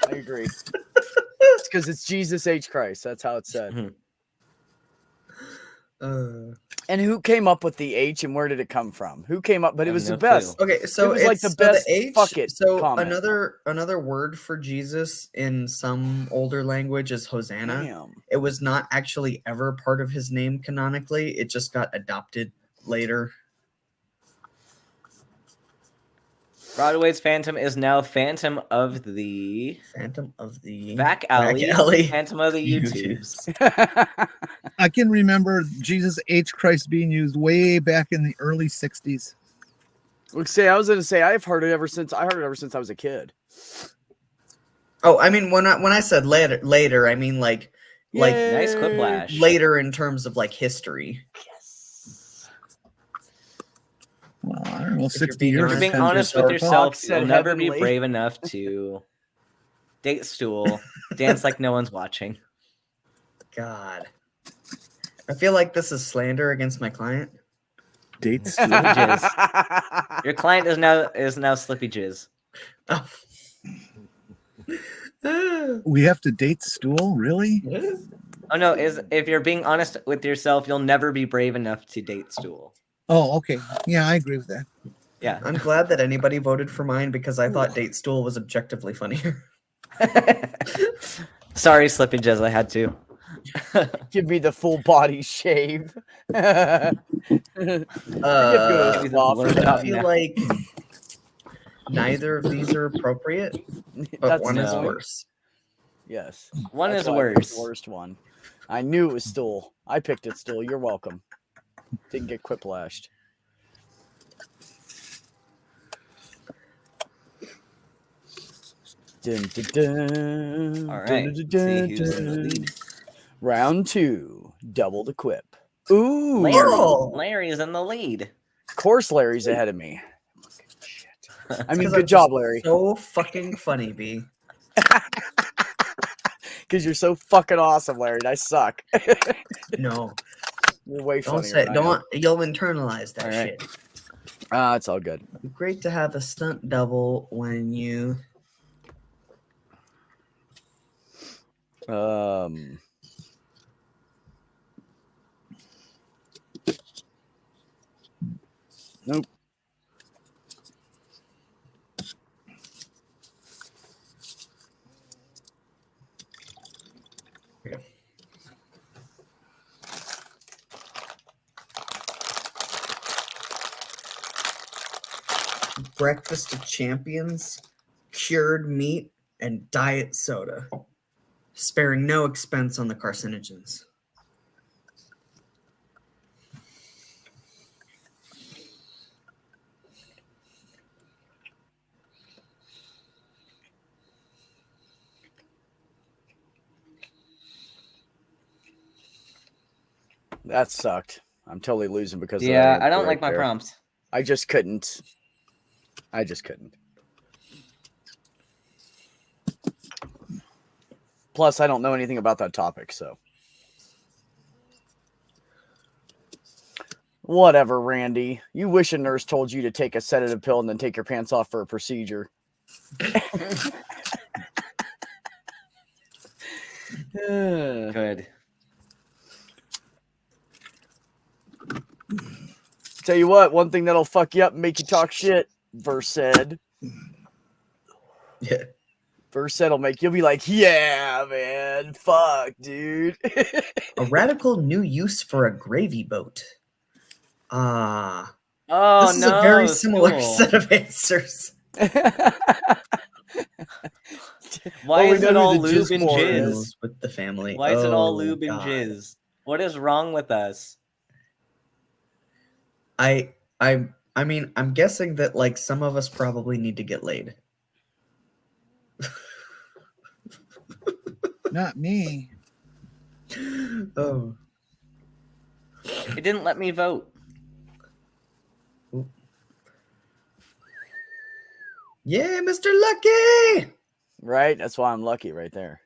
I agree. It's because it's Jesus H. Christ. That's how it's said. And who came up with the H and where did it come from? Who came up? But I it have was no the best. clue. Okay, so was it's like the so best H, fuck it so comment. another word for Jesus in some older language is Hosanna. Damn. It was not actually ever part of his name canonically. It just got adopted later. Broadway's Phantom is now Phantom of the Phantom of the Back Alley. Phantom of the YouTubes. YouTubes. I can remember Jesus H. Christ being used way back in the early 60s. I was gonna say I've heard it ever since I was a kid. Oh, I mean when I said later, I mean like Nice quiplash. later in terms of like history. Well, I don't know, you're 60 being years. If you're is being kind of honest with historical. yourself, said you'll never be heavenly. brave enough to date Stool, dance like no one's watching. God. I feel like this is slander against my client. Dates. Slippy Jizz. Your client is now Slippy Jizz. Oh. We have to date Stool? Really? Oh no, if you're being honest with yourself, you'll never be brave enough to date Stool. Oh, okay. Yeah, I agree with that. Yeah. I'm glad that anybody voted for mine because I thought Date Stool was objectively funnier. Sorry, Slippy Jizz, I had to. Give me the full body shave. I feel like neither of these are appropriate, but one is no. worse. Yes. One That's is why I picked worse. the worst one. I knew it was Stool. I picked it, Stool. You're welcome. Didn't get quiplashed. Dun, dun, dun, All right. dun, Let's dun, see who's in the dun. lead. Round 2. Double the quip. Ooh. Larry is in the lead. Of course Larry's ahead of me. Shit. I mean, 'Cause good I'm job, just Larry. So fucking funny, B. Because you're so fucking awesome, Larry. And I suck. No. You're way Don't funnier. say. than I am. Don't. You'll internalize that All right. shit. It's all good. Great to have a stunt double when you. Nope. Breakfast of champions, cured meat, and diet soda, sparing no expense on the carcinogens. That sucked. I'm totally losing because of that Yeah, answer I don't right like my there. prompts. I just couldn't. Plus, I don't know anything about that topic, so. Whatever, Randy. You wish a nurse told you to take a sedative pill and then take your pants off for a procedure. Good. Tell you what, one thing that'll fuck you up and make you talk shit, Verse said. Yeah. Verse said will make you'll be like, yeah, man, fuck, dude. A radical new use for a gravy boat. Ah. Oh This is no! a very similar Stool. set of answers. Why Well, we is know it who all the lube and jizz jizz? Meals with the family. Why is it all Oh, lube and God. jizz? What is wrong with us? I mean, I'm guessing that like some of us probably need to get laid. Not me. Oh. It didn't let me vote. Yeah, Mr. Lucky! Right? That's why I'm lucky right there.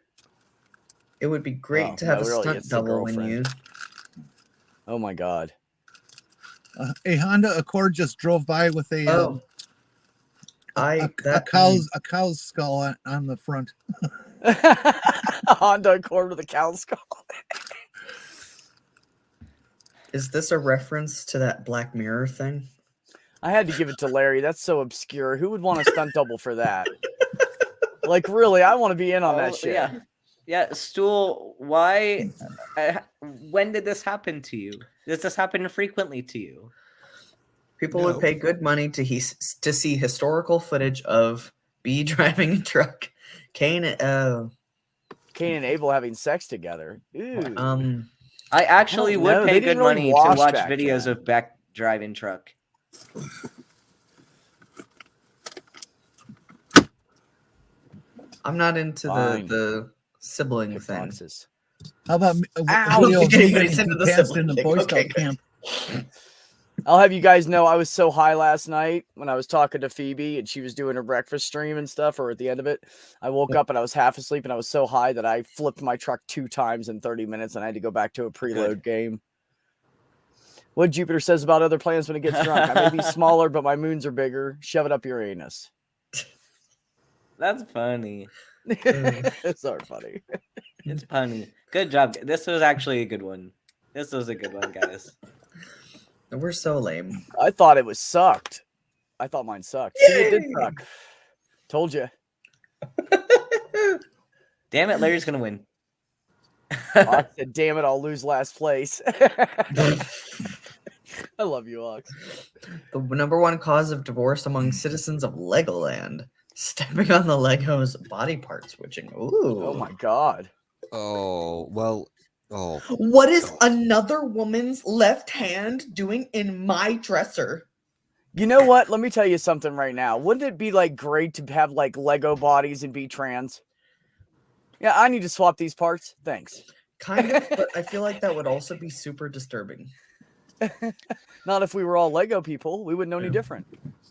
It would be great Oh, to have no, a really, stunt it's the double when you. girlfriend. Oh my god. A Honda Accord just drove by with a cow's skull on the front. A Honda Accord with a cow skull. Is this a reference to that Black Mirror thing? I had to give it to Larry. That's so obscure. Who would want a stunt double for that? Like, really, I want to be in on that shit. Yeah, yeah. Stool. Why? When did this happen to you? Does this happen frequently to you? People would pay good money to see historical footage of B driving a truck. Cain and Abel having sex together. Ooh. I actually don't would know. They pay didn't good really money to wash watch back videos then. of Beck driving truck. I'm not into Fine. the sibling Good thing. foxes. How about Ow, video of me but getting it's into the passed in sibling the thing. Boy Okay, Scout good. camp? I'll have you guys know I was so high last night when I was talking to Phoebe and she was doing her breakfast stream and stuff, or at the end of it. I woke up and I was half asleep and I was so high that I flipped my truck 2 times in 30 minutes and I had to go back to a preload game. What Jupiter says about other planets when it gets drunk. I may be smaller, but my moons are bigger. Shove it up your anus. That's funny. It's not funny. It's funny. Good job. This was actually a good one. This was a good one, guys. We're so lame. I thought it was sucked. I thought mine sucked. See, it did suck. Told you. Damn it, Larry's gonna win. I said, damn it, I'll lose last place. I love you, Ox. The number one cause of divorce among citizens of Legoland. Stepping on the Legos body part switching. Ooh. Oh my god. Oh, well. Oh. What is another woman's left hand doing in my dresser? You know what? Let me tell you something right now. Wouldn't it be like great to have like Lego bodies and be trans? Yeah, I need to swap these parts. Thanks. Kind of, but I feel like that would also be super disturbing. Not if we were all Lego people. We wouldn't know any different.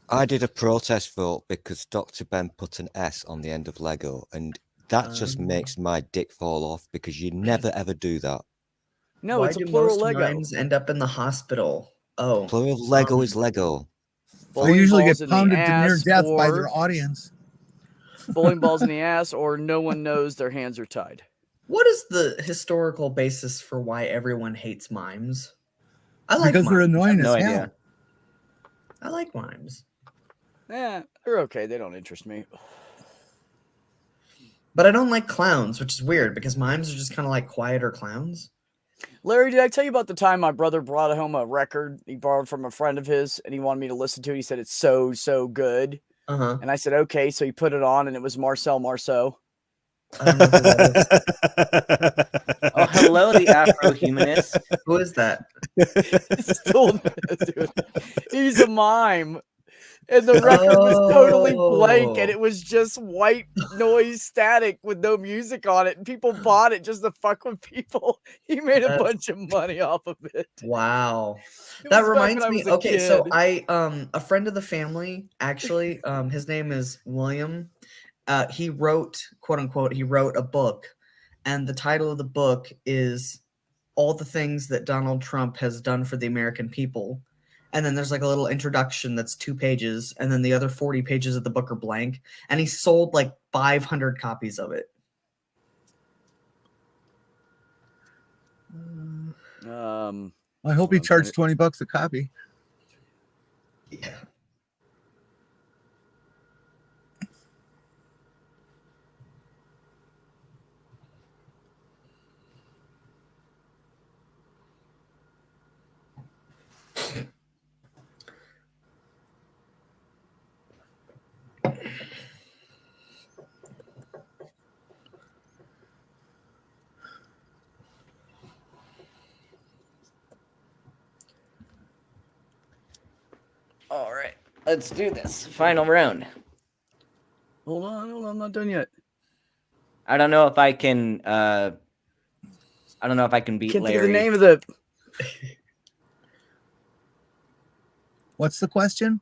I did a protest vote because Dr. Ben put an S on the end of Lego, and that just makes my dick fall off because you never ever do that. No, Why it's a do plural most Lego. mimes end up in the hospital? Oh, Plural Lego is Lego. I Bowling usually balls get in the pounded to near ass, death by or their audience. bowling balls in the ass, or no one knows their hands are tied. what is the historical basis for why everyone hates mimes? I like Because they're mimes. annoying no as hell. idea. I like mimes. Yeah, they're okay. They don't interest me. But I don't like clowns, which is weird because mimes are just kind of like quieter clowns. Larry, did I tell you about the time my brother brought home a record he borrowed from a friend of his and he wanted me to listen to it? He said it's so good. Uh-huh. And I said, okay. So he put it on and it was Marcel Marceau. I don't know who that is. Oh, hello, the Afro-humanist. Who is that? Still, dude, he's a mime. And the record was totally blank and Oh. it was just white noise static with no music on it. And people bought it just to fuck with people. He made a That's- bunch of money off of it. Wow. It That was back when reminds I me. was a Okay, so kid. I a friend of the family, actually, his name is William. He wrote, quote unquote, he wrote a book, and the title of the book is All the Things That Donald Trump Has Done for the American People. And then there's like a little introduction that's 2 pages, and then the other 40 pages of the book are blank. And he sold like 500 copies of it. I hope he I'm trying charged to- $20 a copy. Yeah. All right, let's do this. Final round. Hold on, I'm not done yet. I don't know if I can. I don't know if I can beat Can't think Larry. of the name of the. What's the question?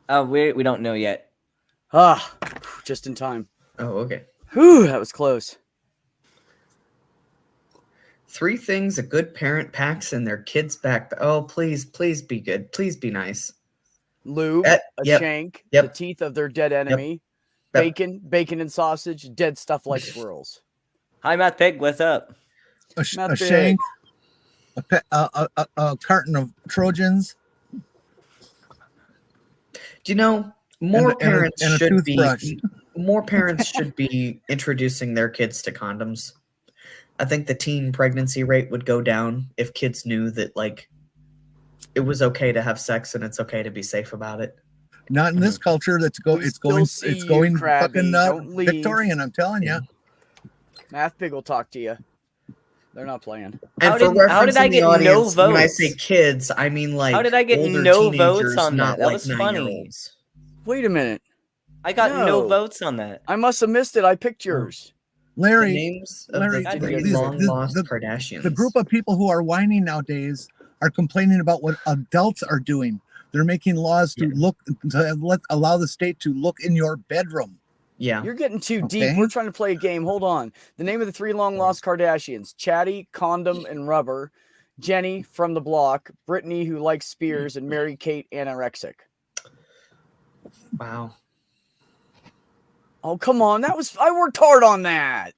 We don't know yet. Just in time. Oh, okay. Whew, that was close. 3 things a good parent packs in their kid's backpack. Oh, please be good. Please be nice. Lube, a a shank, the teeth of their dead enemy, bacon and sausage, dead stuff like squirrels. Hi, Matt Pig. What's up? A Not shank, a carton of Trojans, Do you know more parents and a should toothbrush. be more parents should be introducing their kids to condoms. I think the teen pregnancy rate would go down if kids knew that like it was okay to have sex and it's okay to be safe about it. Not in this culture. It's going Krabby. fucking Don't leave. Victorian. I'm telling you. Math Pig will talk to you. They're not playing. And How for did- how reference did I in the get no audience, when I votes? say kids, I mean like How did I get older no votes teenagers, on not that? That like was funny. 9-year-olds. Wait a minute. I got no No. votes on that. I must have missed it. I picked yours. The Larry, names of Larry, the these- 3 long-lost Kardashians. the group of people who are whining nowadays are complaining about what adults are doing. They're making laws to allow the state to look in your bedroom. Yeah. You're getting too deep. Okay. We're trying to play a game. Hold on. The name of the 3 long lost Kardashians: Chatty, Condom, and Rubber. Jenny from the block. Brittany, who likes spears, and Mary Kate, anorexic. Wow. Oh, come on. I worked hard on that.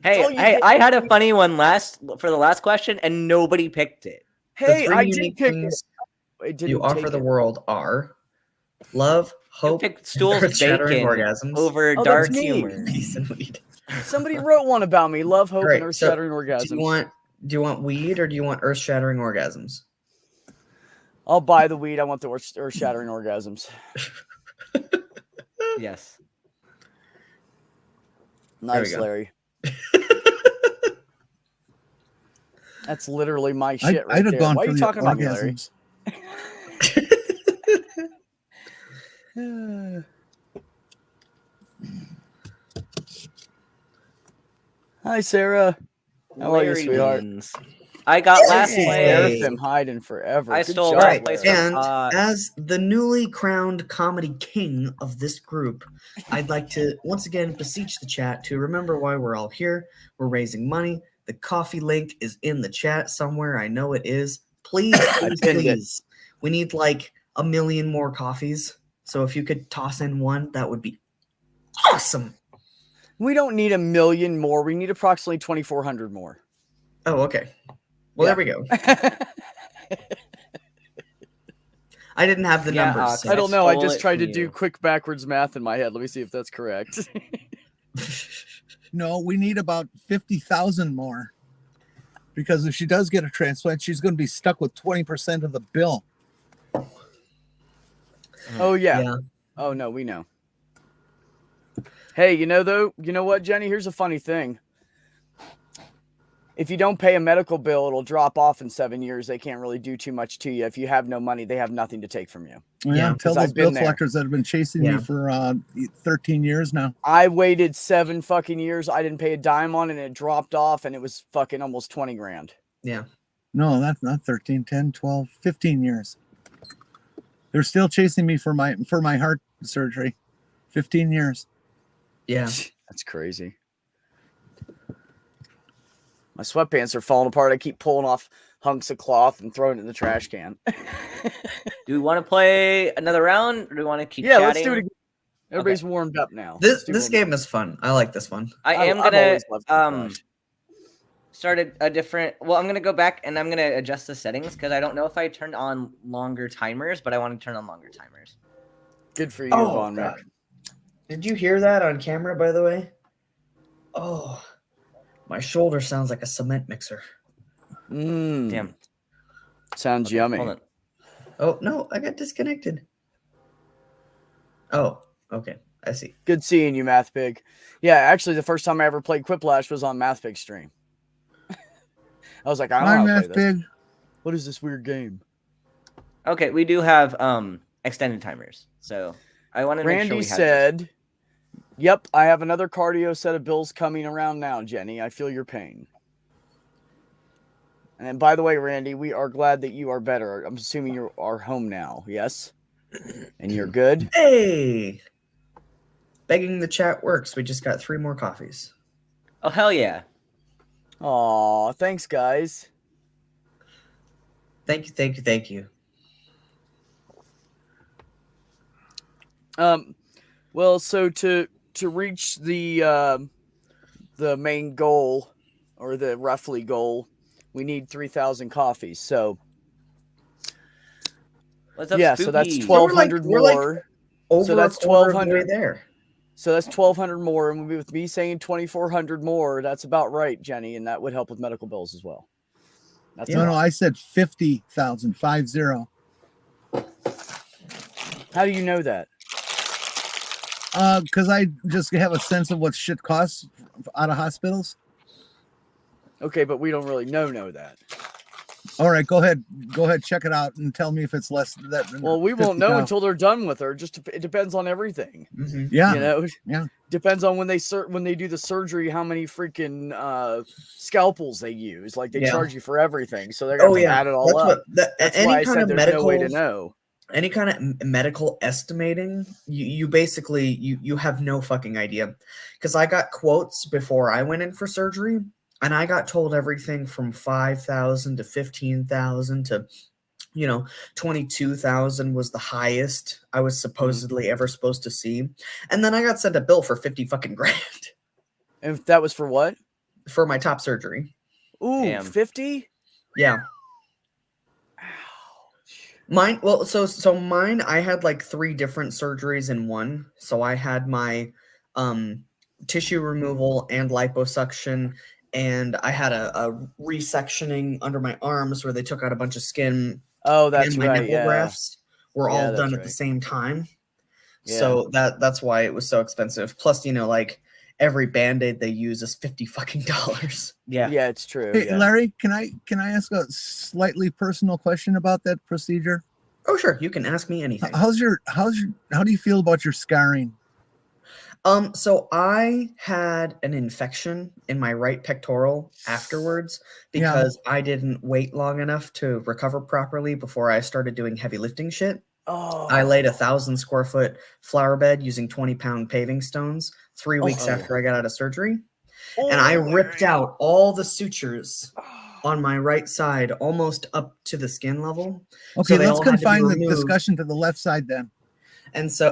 Hey, all you hey, get. I had a funny one for the last question, and nobody picked it. Hey, the 3 I did unique pick it. things It didn't you offer take the it. world are love, You hope, picked Stool's earth-shattering bacon orgasms. over Oh, dark that's me. humor. peace and weed. Somebody wrote one about me. Love, hope, Great. and So, earth-shattering orgasms. Do you want weed or do you want earth-shattering orgasms? I'll buy the weed. I want the earth-shattering orgasms. Yes. Nice, go. Larry. That's literally my shit right I'd have there. gone Why are for you the talking about me, Larry? orgasms. Hi, Sarah. How are you, Larry sweetheart? wins. I got last Hey. place. Seraphim hiding forever. I Good stole job, last Right, place Larry. from and Fox. as the newly crowned comedy king of this group, I'd like to once again beseech the chat to remember why we're all here. We're raising money. The coffee link is in the chat somewhere. I know it is. Please, please, pinned it. please. We need like 1 million more coffees. So if you could toss in one, that would be awesome. We don't need 1 million more. We need approximately 2,400 more. Oh, okay. Well, Yeah. there we go. I didn't have the Yeah, numbers. Ox, I don't know. I stole just it tried to from do you. quick backwards math in my head. Let me see if that's correct. No, we need about 50,000 more. Because if she does get a transplant, she's going to be stuck with 20% of the bill. Oh, yeah. Yeah. Oh, no, we know. Hey, you know what, Jenny? Here's a funny thing. If you don't pay a medical bill, it'll drop off in 7 years. They can't really do too much to you. If you have no money, they have nothing to take from you. Yeah, tell 'cause those I've been bill there. collectors that have been chasing Yeah. me for 13 years now. I waited 7 fucking years. I didn't pay a dime on it, and it dropped off, and it was fucking almost 20 grand. Yeah. No, that's not 13, 10, 12, 15 years. They're still chasing me for my heart surgery. 15 years. Yeah. That's crazy. My sweatpants are falling apart. I keep pulling off hunks of cloth and throwing it in the trash can. Do we want to play another round, or do we want to keep Yeah, chatting? let's do it again. Everybody's warmed up now. This Let's do this one game is fun. I like this one. I am I've gonna always loved Flash. start a different. Well, I'm gonna go back and I'm gonna adjust the settings because I don't know if I turned on longer timers, but I want to turn on longer timers. Good for you, Oh, Von God. Rick. Did you hear that on camera, by the way? Oh, my shoulder sounds like a cement mixer. Damn. Sounds Okay, yummy. hold on. Oh, no, I got disconnected. Oh, okay. I see. Good seeing you, Math Pig. Yeah, actually, the first time I ever played Quiplash was on Math Pig's stream. I was like, I don't know Hi, how to play Math this. Pig. What is this weird game? Okay, we do have extended timers, so I want to make sure Randy we have said, "Yep, I have another cardio set of bills coming around now, Jenny. I feel your pain." And by the way, Randy, we are glad that you are better. I'm assuming you are home now, yes? And you're good? Hey! Begging the chat works. We just got 3 more coffees. Oh hell yeah! Aw, thanks, guys. Thank you, thank you, thank you. Well, so to reach the main goal, or the roughly goal, we need 3,000 coffees. So What's up, yeah, Spooky? so that's So we're like- 1,200 we're like more. Over So that's a quarter of the 1,200. way there. So that's 1,200 more, and with me saying 2,400 more, that's about right, Jenny, and that would help with medical bills as well. That's No, a no, lot. I said 50,000, 50. How do you know that? Because I just have a sense of what shit costs out of hospitals. Okay, but we don't really know that. All right, go ahead, check it out and tell me if it's less than that. Well, we won't know 50,000. until they're done with her. It depends on everything. Mm-hmm. Yeah, You know, yeah. Depends on when they do the surgery, how many freaking scalpels they use. Like they Yeah. charge you for everything, so they're gonna add it all That's up. what That's any why I kind said of there's medical no way to know. any kind of medical estimating, you basically you have no fucking idea. Because I got quotes before I went in for surgery, and I got told everything from 5,000 to 15,000 to 22,000 was the highest I was supposedly ever supposed to see. And then I got sent a bill for 50 fucking grand And if that was for what? for my top surgery. Ooh, Damn. 50? Yeah. Mine, well, so mine, I had like 3 different surgeries in one. So I had my tissue removal and liposuction, and I had a resectioning under my arms where they took out a bunch of skin. Oh, that's And my right. nipple Yeah. grafts were Yeah, all that's done at right. the same time. Yeah. So that's why it was so expensive. Plus, like every Band-Aid they use is $50 fucking dollars. Yeah. Yeah, it's true. Hey, Yeah. Larry, can I ask a slightly personal question about that procedure? Oh, sure, you can ask me anything. How do you feel about your scarring? So I had an infection in my right pectoral afterwards Yeah. because I didn't wait long enough to recover properly before I started doing heavy lifting shit. Oh, I laid 1,000 square foot flower bed using 20-pound paving stones 3 weeks Oh. after I got out of surgery. And I ripped out all the sutures on my right side almost up to the skin level. Okay, they let's all had to be confine the removed. discussion to the left side then. And so,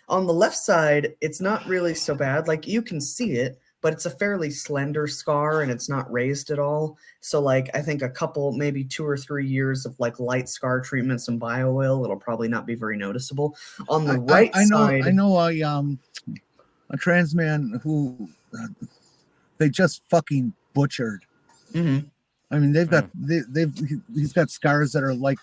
on the left side, it's not really so bad. Like you can see it, but it's a fairly slender scar and it's not raised at all. So like, I think a couple, maybe 2 or 3 years of like light scar treatment, some bio oil, it'll probably not be very noticeable. On the right side, I know a trans man who they just fucking butchered. Mhm. I mean, he's got scars that are like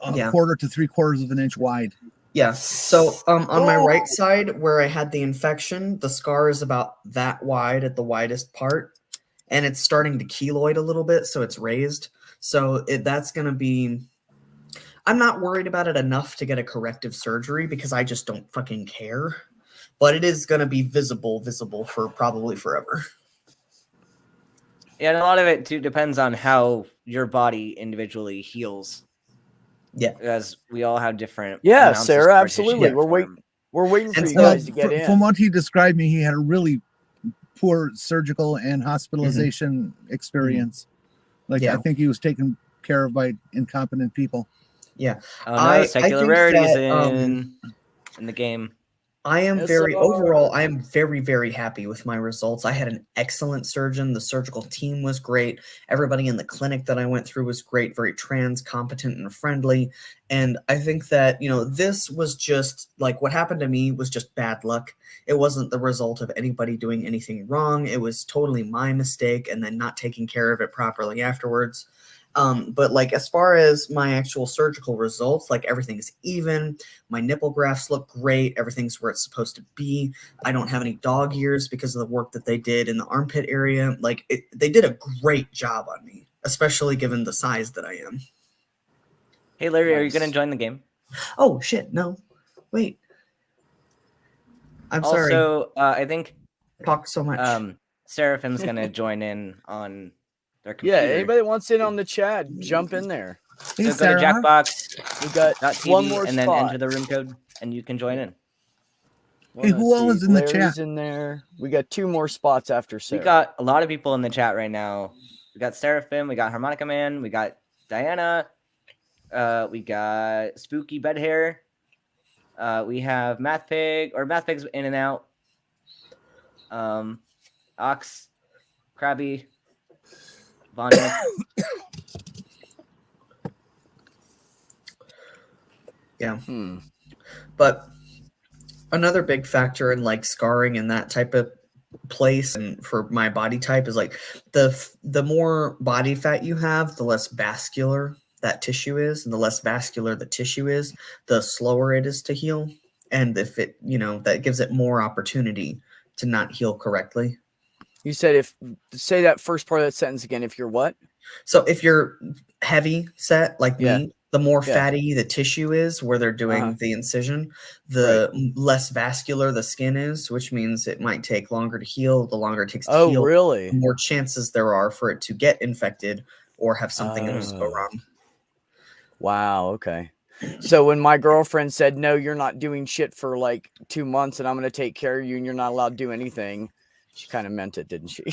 a quarter to 3/4 of an inch wide. Yeah. So on my right side where I had the infection, the scar is about that wide at the widest part, and it's starting to keloid a little bit, so it's raised. So that's going to be. I'm not worried about it enough to get a corrective surgery because I just don't fucking care. But it is going to be visible for probably forever. Yeah, and a lot of it too depends on how your body individually heals. Yeah, because we all have different. Yeah, amounts of Sarah, scar absolutely. tissue We're to form. we're waiting for And you so- guys to get in. From what he described me, he had a really poor surgical and hospitalization experience. Like Yeah. I think he was taken care of by incompetent people. yeah. Oh no, I secular think rarities that, in the game. I am Yes, very sir. overall. I am very, very happy with my results. I had an excellent surgeon. The surgical team was great. Everybody in the clinic that I went through was great, very trans, competent, and friendly. And I think that, this was just like what happened to me was just bad luck. It wasn't the result of anybody doing anything wrong. It was totally my mistake and then not taking care of it properly afterwards. But like as far as my actual surgical results, like everything's even. My nipple grafts look great. Everything's where it's supposed to be. I don't have any dog ears because of the work that they did in the armpit area. Like they did a great job on me, especially given the size that I am. Hey Larry, are you Nice. gonna join the game? Oh shit, no. Wait. I'm sorry. Also, I think Talk so much. Seraphim's gonna join in on their Yeah, computer. anybody that wants in on the chat, jump in there. Hey, So go to Sarah. Jackbox.tv We got one more and then spot. enter the room code, and you can join in. Well, Hey, who let's all see. is in the Larry's chat? in there. We got 2 more spots after Sarah. We got a lot of people in the chat right now. We got Seraphim, we got Harmonica Man, we got Diana, we got Spooky Bed Hair, we have Math Pig, or Math Pig's in and out. Ox, Krabby, Vonnie. Yeah. Hmm. But another big factor in like scarring and that type of place and for my body type is like the more body fat you have, the less vascular that tissue is, and the less vascular the tissue is, the slower it is to heal. And if it, that gives it more opportunity to not heal correctly. You said say that first part of that sentence again. If you're what? So if you're heavy set like Yeah. me, the more Yeah. fatty the tissue is where they're doing Uh-huh. the incision, the less vascular the skin is, which means it might take longer to heal. The longer it takes to Oh, heal, really? the more chances there are for it to get infected or have something else go Oh. wrong. Wow. Okay. So when my girlfriend said, "No, you're not doing shit for like 2 months, and I'm going to take care of you, and you're not allowed to do anything," she kind of meant it, didn't she?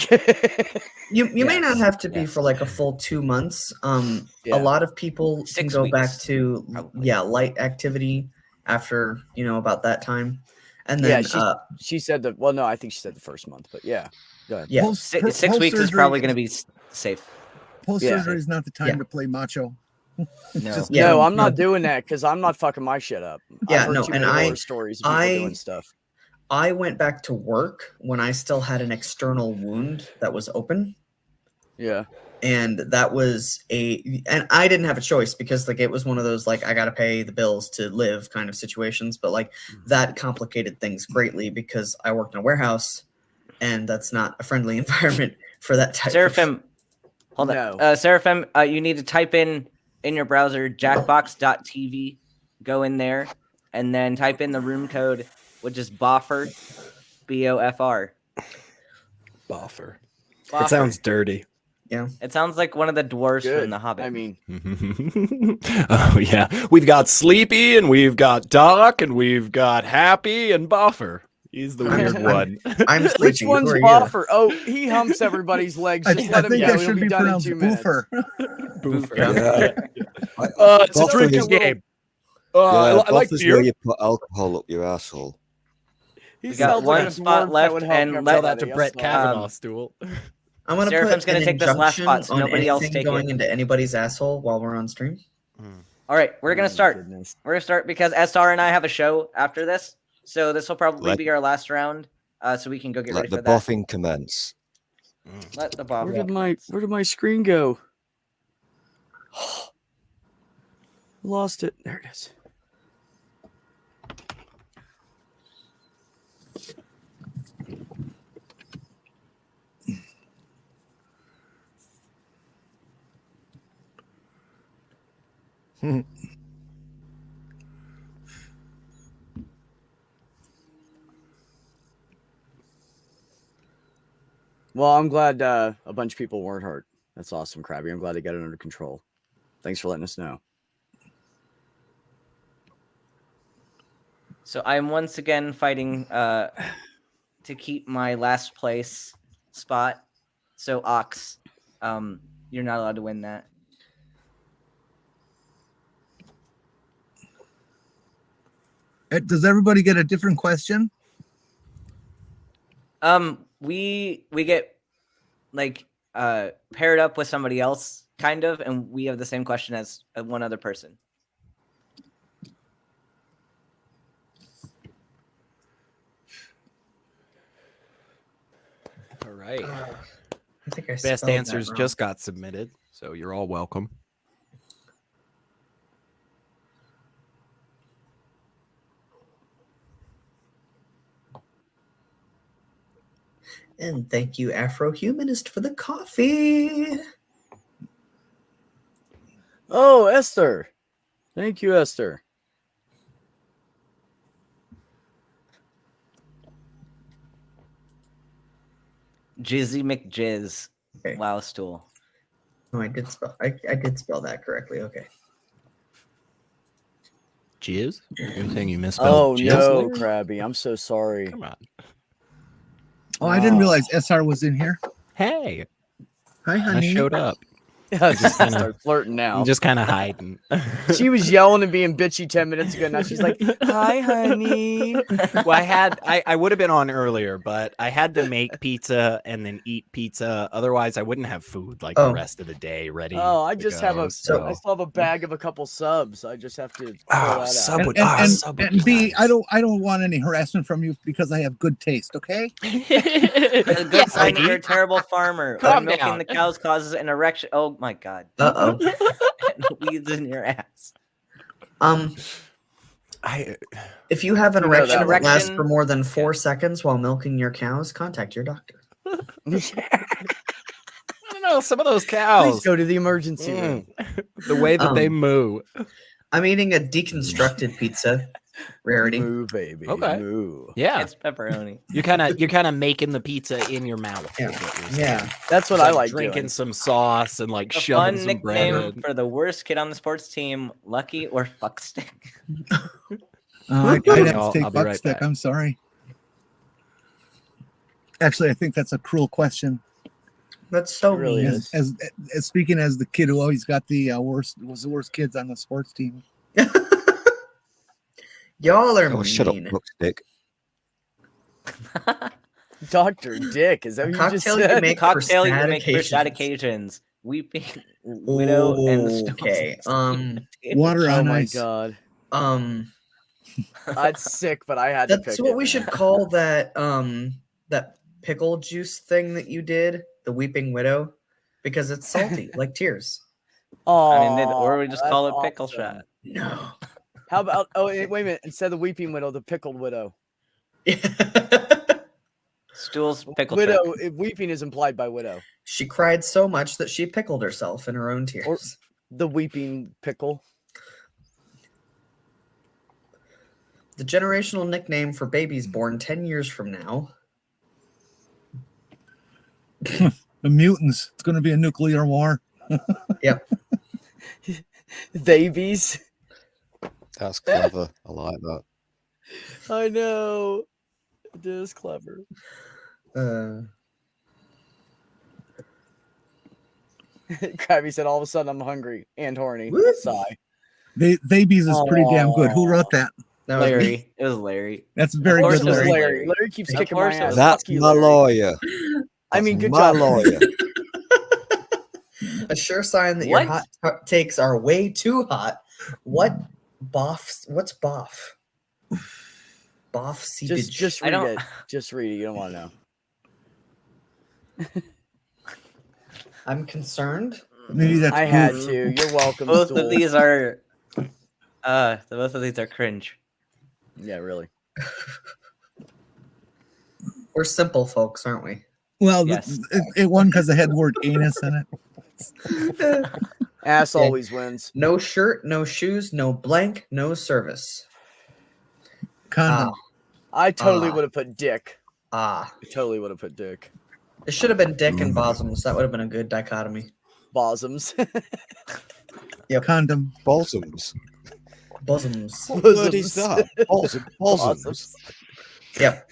You may not Yes, have to be yes. for like a full 2 months. Yeah. A lot of people can 6 go back weeks, to probably. light activity after about that time, and Yeah, then she said that. Well, no, I think she said the first month, but yeah. Go ahead. yeah. Post 6 weeks is probably going to be safe. Post Yeah. surgery is not the time Yeah. to play macho. No. Just Yeah. No, I'm not doing that because I'm not fucking my shit up. Yeah, I've heard no, too and many horror stories of people doing stuff. I went back to work when I still had an external wound that was open. Yeah. And that was and I didn't have a choice because like it was one of those like I gotta pay the bills to live kind of situations, but like that complicated things greatly because I worked in a warehouse and that's not a friendly environment for that type of Seraphim, hold No. on. Seraphim, you need to type in your browser jackbox.tv, go in there, and then type in the room code which is Boffer, B-O-F-R. Buffer. Boffer. It sounds dirty. It sounds like one of the dwarves Good. from The Hobbit. I mean, Oh yeah, we've got Sleepy and we've got Doc and we've got Happy and Buffer. He's the weird one. I'm which sleepy. Who one's are you? Buffer? Oh, he humps everybody's legs. I Just let him think go. that He'll should be be done in pronounced 2 minutes. boofer. Buffer. Yeah. It's a Buffer drinking is- game. Yeah, I like Buffer's beer. where you put alcohol up your asshole. He We got sounds like one a spot dwarf left, that would help and everybody. Tell that to I'm Brett sorry. Kavanaugh's stool. I'm gonna Seraphim's put gonna an take this last spot, so injunction on nobody else anything take going it. into anybody's asshole while we're on stream. All right, we're gonna Oh, start. goodness. We're gonna start because SR and I have a show after this, so this will probably Let- be our last round. So we can go get Let ready the for that. boffing commence. Let the bob. Where did my screen go? Lost it. There it is. Well, I'm glad a bunch of people weren't hurt. That's awesome, Krabby. I'm glad they got it under control. Thanks for letting us know. So I'm once again fighting to keep my last place spot. So Ox, you're not allowed to win that. Does everybody get a different question? We get like paired up with somebody else, kind of, and we have the same question as one other person. All right. I think I Best spelled that answers wrong. just got submitted, so you're all welcome. And thank you, Afro-Humanist, for the coffee. Oh, Esther. Thank you, Esther. Jizzy McJizz. Okay. Wow, stool. No, I did spell. I did spell that correctly. Okay. Jizz? You're saying you misspelled Oh, jizz? no, Larry? Krabby. I'm so sorry. Come on. Oh, I didn't realize SR was in here. Hey, Hi, I honey. showed up. Yeah, she's kinda- start flirting now. I'm just kind of hiding. She was yelling and being bitchy 10 minutes ago. Now she's like, hi, honey. Well, I would have been on earlier, but I had to make pizza and then eat pizza. Otherwise, I wouldn't have food like the Oh. rest of the day ready. Oh, I to just have go, I so. still have a bag of a couple subs. I just have to throw Oh, that sub out. would- And, sub would and be B, nice. I don't want any harassment from you because I have good taste. Okay. A good sign that lady. you're a terrible farmer. Or Calm milking down. the cows causes an erection. Oh my god. Uh Weeds in your ass. oh. I If you have an You know erection that that lasts erection- for more than 4 seconds while milking your cows, contact your doctor. don't know. Some of those Please cows, go to the emergency room. the way that they moo. I'm eating a deconstructed pizza. Rarity. Moo, baby. Okay. Moo. Yeah, It's pepperoni. you're kind of making the pizza in your mouth. Yeah. is what you're saying. Yeah. That's what It's I like drinking doing. some sauce and like A shoving fun some bread. nickname in. for the worst kid on the sports team, Lucky or Fuckstick. I'd Okay, have to I'll take be right Buckstick. back. I'm sorry. Actually, I think that's a cruel question. That's so It really mean. is. As speaking as the kid who always got the worst kids on the sports team. Y'all are Oh, mean. shut up, Buckstick. Dr. Dick. Is that what you just Cocktail you said? make for Cocktail you sad make for sad occasions. Weeping widow and the Stones Okay. next to you. Water Oh on my ice. god. That's sick, but I had to pick That's it. what we should call that that pickle juice thing that you did, the weeping widow, because it's salty like tears. Oh, I mean, or we just call it pickle shot. No. How about? Oh, wait a minute. Instead of the weeping widow, the pickled widow. Stools pickle Widow. trick. Weeping is implied by widow. She cried so much that she pickled herself in her own tears. The weeping pickle. The generational nickname for babies born 10 years from now. The mutants. It's going to be a nuclear war. Yep. Babies. That's clever. I like that. I know. It is clever. Krabby said, all of a sudden I'm hungry and horny. Woo. Sigh. Babies is pretty damn good. Who wrote that? That was me. Larry. It was Larry. That's very Of course good, it was Larry. Larry. Larry. Larry keeps Of kicking my course it ass. was. That's Fuck you, my Larry. lawyer. I mean, That's good my job. lawyer. A sure sign that your hot takes are way too hot. What boffs? What's boff? Boff seepage. Just I read don't- it. Just read it. You don't want to know. I'm concerned. Maybe that's I had proof. to. You're welcome. Both Stool. of these are both of these are cringe. Yeah, really. We're simple folks, aren't we? Well, Yes. it won because it had the word anus in it. Ass Yeah. always wins. No shirt, no shoes, no blank, no service. Condom. I totally Ah. would have put dick. Ah. I totally would have put dick. It should have been dick and bosoms. That would have been a good dichotomy. Bosoms. Condom. Bosoms. Bosoms. What word is that? Bosoms. Bosoms. Yep.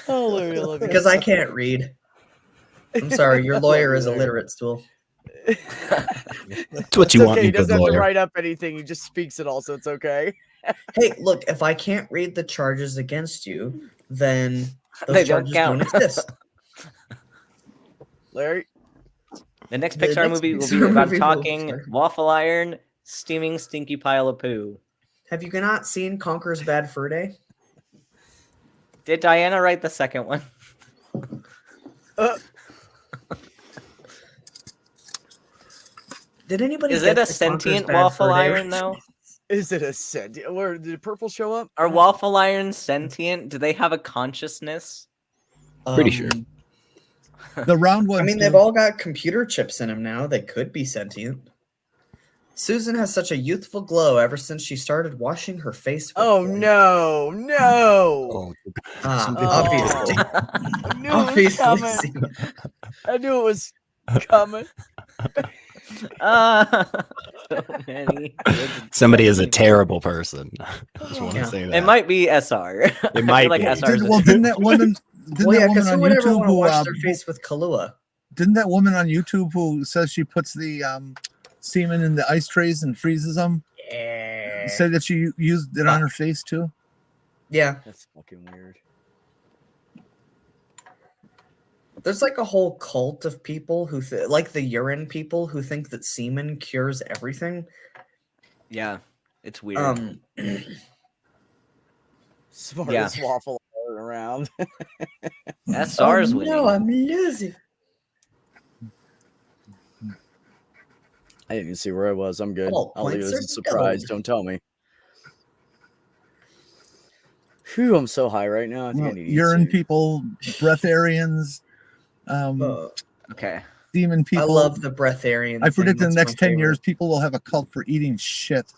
Oh, Larry, I love you. Because I can't read. I'm sorry, your lawyer is Larry. illiterate, Stool. That's what you It's want, okay. in He a good doesn't have to lawyer. write up anything. He just speaks it all, so it's okay. Hey, look, if I can't read the charges against you, then They those don't charges count. don't exist. Larry, The next The Pixar next movie will Pixar be about movie will- talking sorry. waffle iron, steaming stinky pile of poo. Have you not seen Conqueror's Bad Fur Day? Did Diana write the second one? Did anybody? Is get it a the Conqueror's sentient Bad waffle Fur Day iron though? is it a scent? Where did purple show up? Are waffle irons sentient? Do they have a consciousness? Pretty sure. The round ones. I mean, do. they've all got computer chips in them now. They could be sentient. Susan has such a youthful glow ever since she started washing her face. With Oh them. no, no! Oh, Obviously. I knew it was Obviously, coming. Susan. I knew it was coming. So many. Somebody is a terrible person. I just want Yeah. to say that. It might be SR. It I might feel like be. SR. Didn't that woman? Didn't Well, that yeah, woman because on who would ever YouTube want to who? wash their face with Kahlua? Didn't that woman on YouTube who says she puts the semen in the ice trays and freezes them? Yeah. Said that she used it on her face too. Yeah. That's fucking weird. There's like a whole cult of people who, like the urine people, who think that semen cures everything. Yeah, it's weird. Smartest waffle iron around. SR's winning. No, I'm losing. I didn't even see where I was. I'm good. All I'll leave it points as are a surprise. gold. Don't tell me. Phew, I'm so high right now. I think I Well, need to eat urine soup. people, breatharians, Okay. demon people. I love the breatharian. I predict in thing. the That's next my 10 years, favorite. people will have a cult for eating shit.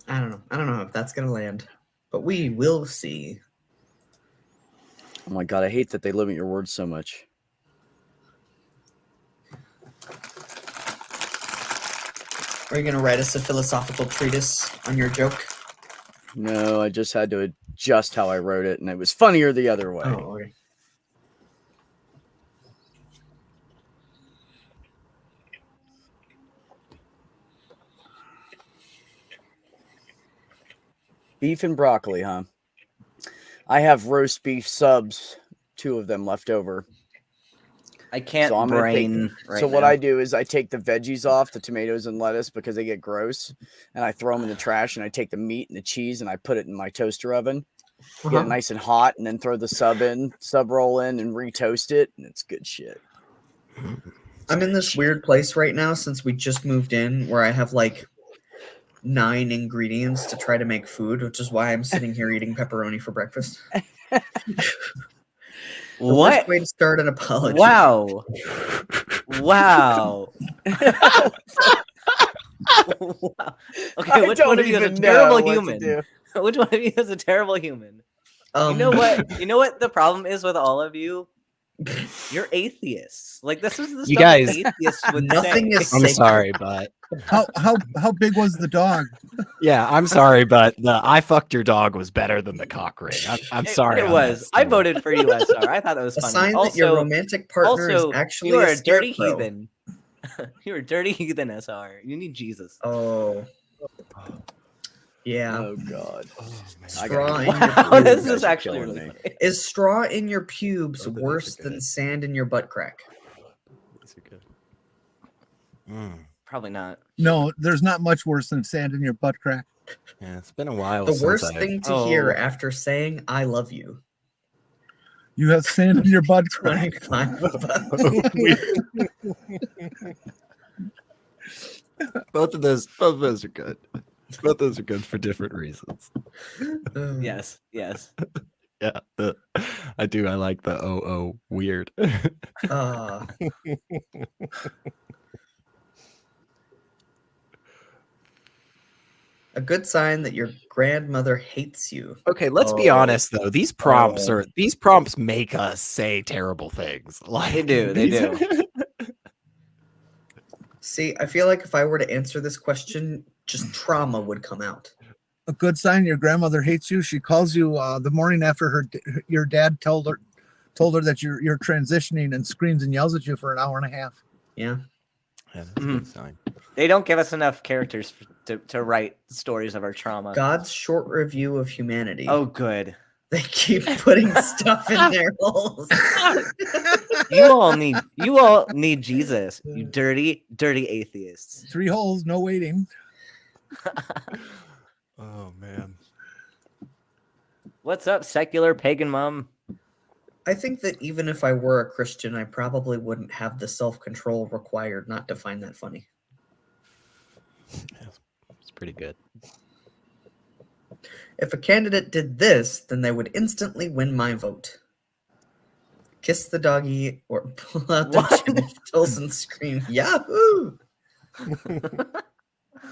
I don't know. I don't know if that's gonna land, but we will see. Oh my god, I hate that they limit your words so much. Are you gonna write us a philosophical treatise on your joke? No, I just had to adjust how I wrote it, and it was funnier the other way. Oh, okay. Beef and broccoli, huh? I have roast beef subs, 2 of them left over. I can't So I'm gonna take- brain right so what now. I do is I take the veggies off, the tomatoes and lettuce, because they get gross, and I throw them in the trash, and I take the meat and the cheese and I put it in my toaster oven, get it nice and hot, and then throw the sub roll in, and retoast it, and it's good shit. I'm in this weird place right now since we just moved in where I have like 9 ingredients to try to make food, which is why I'm sitting here eating pepperoni for breakfast. The worst What? way to start an apology. Wow. Wow. Wow. Okay, which one of you is a terrible human? Which one of you is a terrible human? You know what? You know what the problem is with all of you? You're atheists. Like this is the You stuff guys- that atheists would Nothing say. is I'm sacred. sorry, but How big was the dog? yeah, I'm sorry, but the "I fucked your dog" was better than the cock ring. I'm sorry. It on was. that I story. voted for you, SR. I thought that was A funny. sign that Also, your romantic partner is also, actually you are a a dirty scarecrow. heathen. You're a dirty heathen, SR. You need Jesus. Oh. Yeah. Oh god. Straw in Wow, your this pubes. is actually really funny. Is straw in your pubes Both of these worse are than good. sand in your butt crack? These are good. Probably not. No, there's not much worse than sand in your butt crack. Yeah, it's been a while. The since worst I've- thing to hear Oh. after saying "I love you." You have sand in your butt When I crack. climb above. both of those are good. Both of those are good for different reasons. Yes. Yes. Yeah, I do. I like the weird. Uh, a good sign that your grandmother hates you. Okay, let's be Oh. honest though. These prompts Oh. make us say terrible things. Like They do, they do. See, I feel like if I were to answer this question, just trauma would come out. A good sign your grandmother hates you. She calls you the morning after your dad told her that you're transitioning and screams and yells at you for an hour and a half. Yeah. Yeah, that's a good sign. They don't give us enough characters to write stories of our trauma. God's short review of humanity. Oh, good. They keep putting stuff in their holes. You all need Jesus. You dirty, dirty atheists. 3 holes, no waiting. Oh man. What's up, secular pagan mom? I think that even if I were a Christian, I probably wouldn't have the self-control required not to find that funny. It's pretty good. If a candidate did this, then they would instantly win my vote. Kiss the doggy or pull out the What? genitals and scream, Yahoo!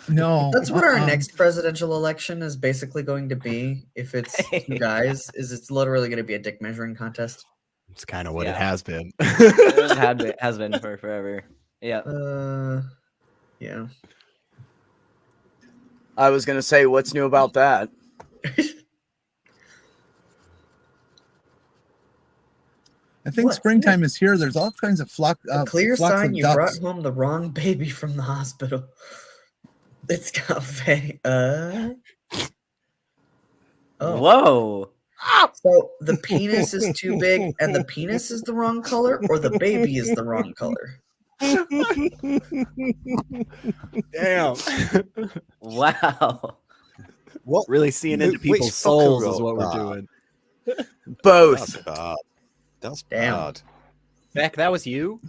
No. That's what our next presidential election is basically going to be. If it's you guys, it's literally going to be a dick measuring contest. It's kind of what Yeah. it has been. It has been for forever. Yeah. Yeah. I was gonna say, what's new about that? I think What? springtime is here. There's all kinds of A clear flocks sign of you ducks. brought home the wrong baby from the hospital. It's got Oh. Whoa. So the penis is too big and the penis is the wrong color, or the baby is the wrong color? Damn. Wow. What? Really seeing into Which people's fucker souls is wrote what we're that? doing. Both. That's bad. That's Damn. bad. Beck, that was you?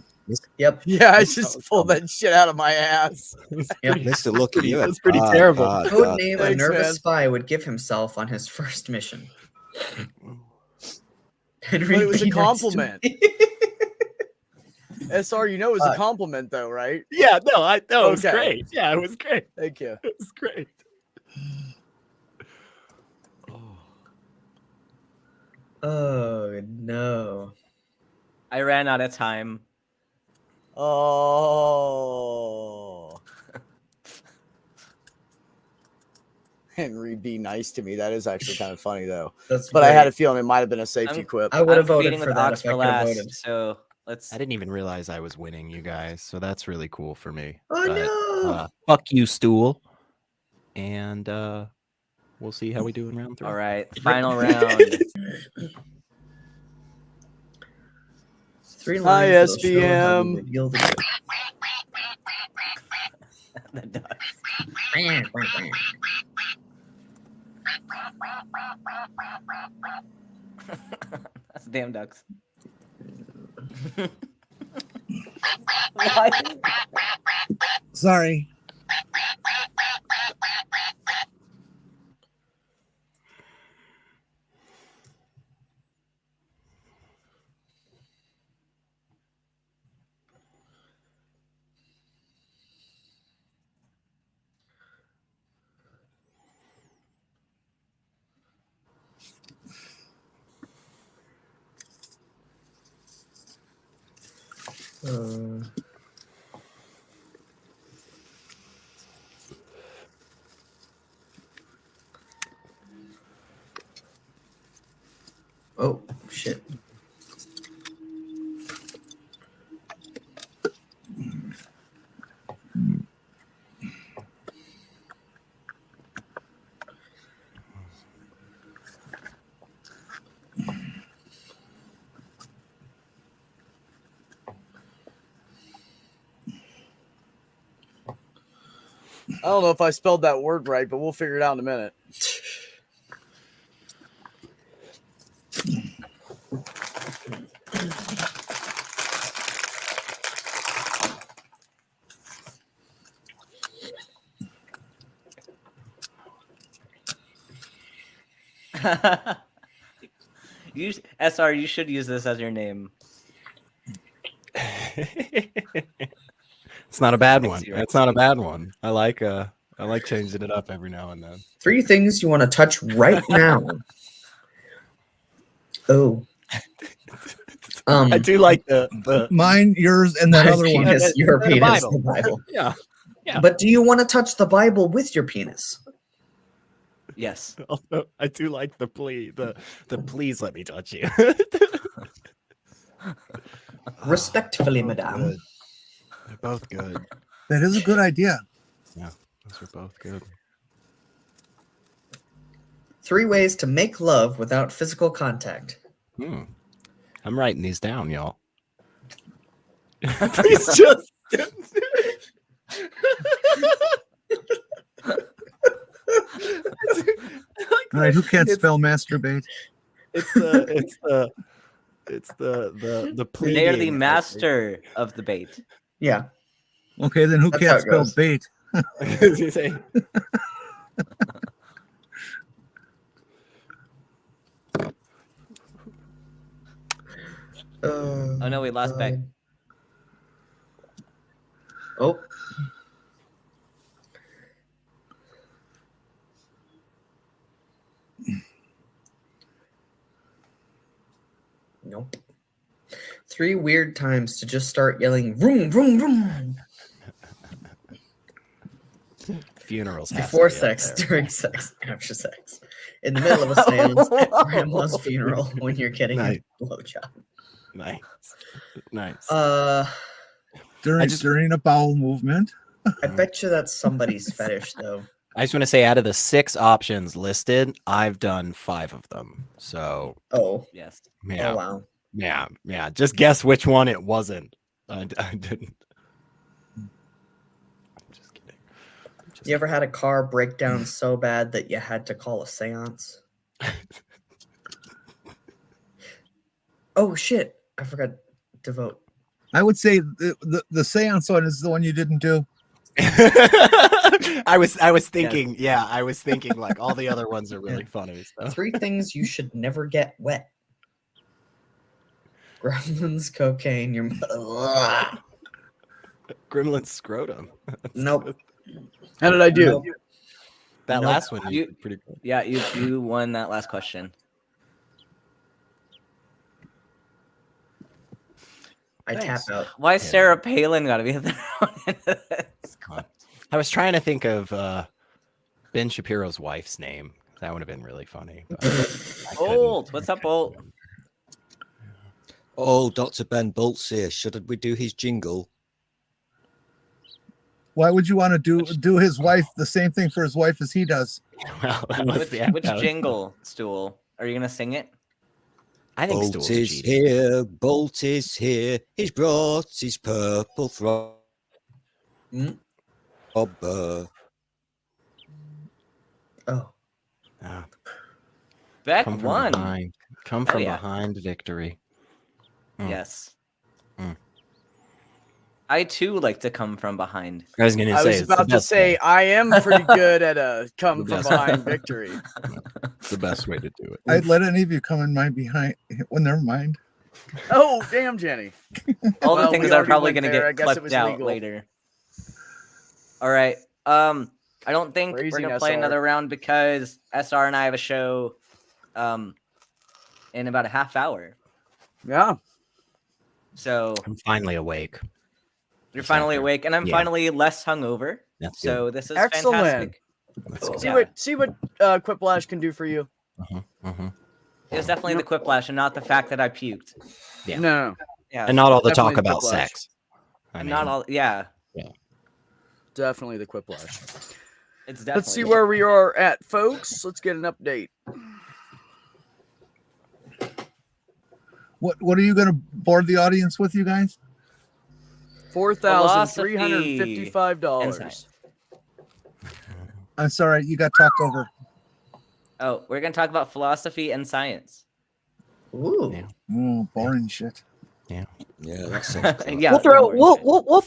Yep. Yeah, I just pulled that shit out of my ass. Yep. Mister, look at you. That's pretty terrible. Code name a Thanks, nervous man. spy would give himself on his first mission. But it was a B. next to compliment. me. SR, you know it was a compliment though, right? Yeah, no, it was Okay. great. Yeah, it was great. Thank you. It was great. Oh no. I ran out of time. Oh. Henry, be nice to me. That is actually kind of funny though. That's But I had a great. feeling it might have been a safety I'm- quip. I would have I'm voted competing for with that Ox if I for could have last, voted. so let's. I didn't even realize I was winning, you guys. So that's really cool for me. Oh But, no. fuck you, stool. And we'll see how we do in round 3. All right, final round. 3 Hi, lines that'll show how SBM. you reveal the truth. The duck. That's damn ducks. Why? Sorry. Oh, shit. I don't know if I spelled that word right, but we'll figure it out in a minute. SR, you should use this as your name. It's not a bad one. Zero. It's not a bad one. I like changing it up every now and then. 3 things you want to touch right now. Oh. I do like the Mine, yours, and that my other one. penis, your the penis, Bible. the Bible. yeah. Yeah. But do you want to touch the Bible with your penis? Yes. Also, I do like the plea. The please let me touch you. Respectfully, Both madame. good. They're both good. That is a good idea. Yeah, those are both good. 3 ways to make love without physical contact. I'm writing these down, y'all. Please just. All right, who can't spell masturbate? It's the plea. They are the master of the bait. Yeah. Okay, then who That's can't how it spell goes. bait? You say, Oh no, we lost Beck. Oh. Nope. 3 weird times to just start yelling vroom vroom vroom funerals has to before be up sex, there. during sex, after sex, in the middle of a seance, at grandma's funeral, when you're getting Nice. a blowjob. Nice. During a bowel movement. I bet you that's somebody's fetish, though. I just want to say, out of the 6 options listed, I've done 5 of them. So Oh, Yes. yeah, oh wow. yeah. Just guess which one it wasn't. I didn't. I'm just kidding. You ever had a car break down so bad that you had to call a seance? Oh shit! I forgot to vote. I would say the seance one is the one you didn't do. I was thinking, I was thinking like all the other ones are really funny. So. 3 things you should never get wet. Gremlins, cocaine, your mother. Gremlin scrotum. Nope. How did I do? Nope. That Nope. last one, You- pretty cool. Yeah, you won that last question. I Thanks. tap out. Why Sarah Palin got to be thrown into this? I was trying to think of Ben Shapiro's wife's name. That would have been really funny. but I couldn't. Bolt, what's up, Bolt? Oh, Dr. Ben Bolt's here. Shouldn't we do his jingle? Why would you want to do his wife the same thing for his wife as he does? Well, that was Which, the which jingle, Stool? Are you gonna sing it? I think Bolt stool's is cheating. here, Bolt is here. He's brought his purple Mm. throbber. Oh, Ah, Beck come from won. behind. Come Hell from yeah. behind victory. Mm. Yes. Mm. I too like to come from behind. I was gonna I say was it's the about to best say way. I am pretty good at a come The from best. behind victory. It's the best way to do it. I'd let any of you come in my behind. Well, never mind. Oh, damn, Jenny. All Well, the things we that are already probably went going to there. I get guess it clipped was out legal. later. All right. I don't think Praising we're going to play SR. another round because SR and I have a show in about a half hour. Yeah. So I'm finally awake. you're Just finally after- awake, and I'm yeah. finally less hungover. That's So this is Excellent. fantastic. Let's go. Yeah. See what Quiplash can do for you. It was definitely the quiplash and not the fact that I puked. Yeah. No, Yeah. And not all the Definitely talk about Quiplash. sex. I And mean, not all. Yeah. definitely the Quiplash. It's definitely. Let's see where we are at, folks. Let's get an update. What are you going to board the audience with, you guys? $4,355. I'm sorry, you got talked over. Oh, we're gonna talk about philosophy and science. ooh. Yeah. Oh, boring shit. Yeah, that sounds cool. Yeah. we'll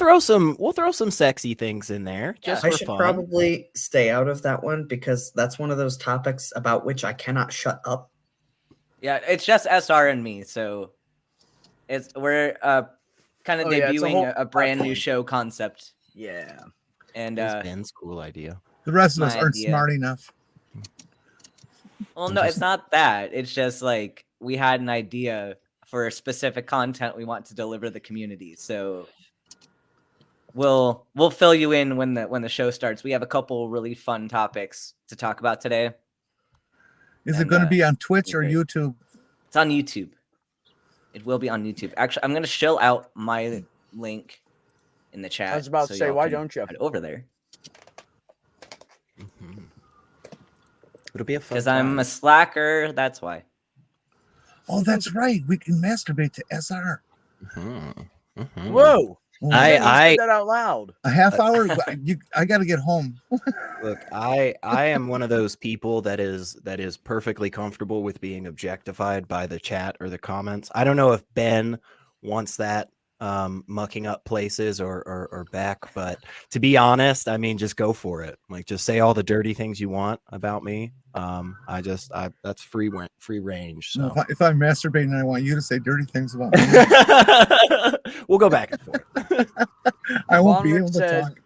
throw some sexy things in there just I for should fun. probably stay out of that one because that's one of those topics about which I cannot shut up. Yeah, it's just SR and me, so we're kind of Oh, yeah, it's a debuting whole a brand new platform. show concept, Yeah. and It's Ben's cool idea. The rest of us My aren't idea. smart enough. well, no, it's not that. It's just like we had an idea for specific content we want to deliver to the community, so we'll fill you in when the show starts. We have a couple really fun topics to talk about today. Is it And, going to be on Twitch or great. YouTube? It's on YouTube. It will be on YouTube. Actually, I'm gonna shill out my link in the chat. I was about to say, y'all why can don't you? head over there? It'll be a fun. Because I'm a slacker. That's why. Oh, that's right. We can masturbate to SR. Whoa. Oh, Jenny I said that out loud. a half hour. I got to get home. look. I am one of those people that is perfectly comfortable with being objectified by the chat or the comments. I don't know if Ben wants that mucking up places or Beck, but to be honest, I mean, just go for it. Like, just say all the dirty things you want about me. That's free range. So No, if I'm masturbating, I want you to say dirty things about me. we'll go back and forth. I won't be Bonrick able to said, talk.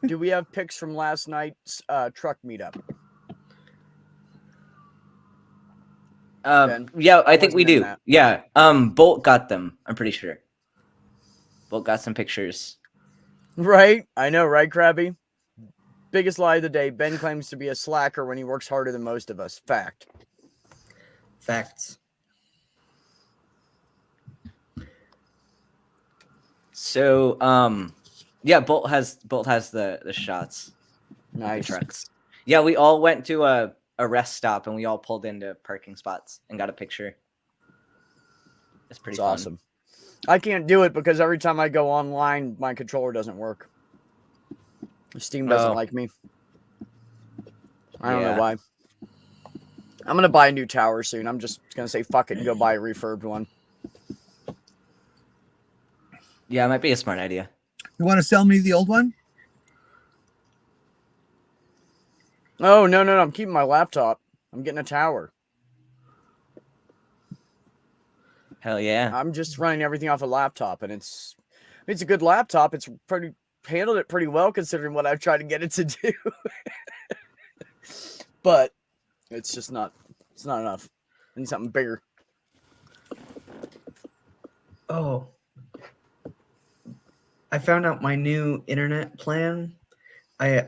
Do we have pics from last night's truck meetup? Ben? Yeah, I think wasn't we in do. that. Yeah. Bolt got them. I'm pretty sure. Bolt got some pictures. Right? I know, right, Krabby? Biggest lie of the day. Ben claims to be a slacker when he works harder than most of us. Fact. Facts. So, yeah, Bolt has the shots. of the Nice. trucks. Yeah, we all went to a rest stop and we all pulled into parking spots and got a picture. It's pretty It's fun. awesome. I can't do it because every time I go online, my controller doesn't work. Steam doesn't Oh. like me. I don't Yeah. know why. I'm going to buy a new tower soon. I'm just going to say fuck it and go buy a refurbed one. Yeah, it might be a smart idea. You want to sell me the old one? Oh, no. I'm keeping my laptop. I'm getting a tower. Hell yeah. I'm just running everything off a laptop, and it's a good laptop. It's handled it pretty well considering what I've tried to get it to do. But it's just not enough. I need something bigger. Oh. I found out my new internet plan.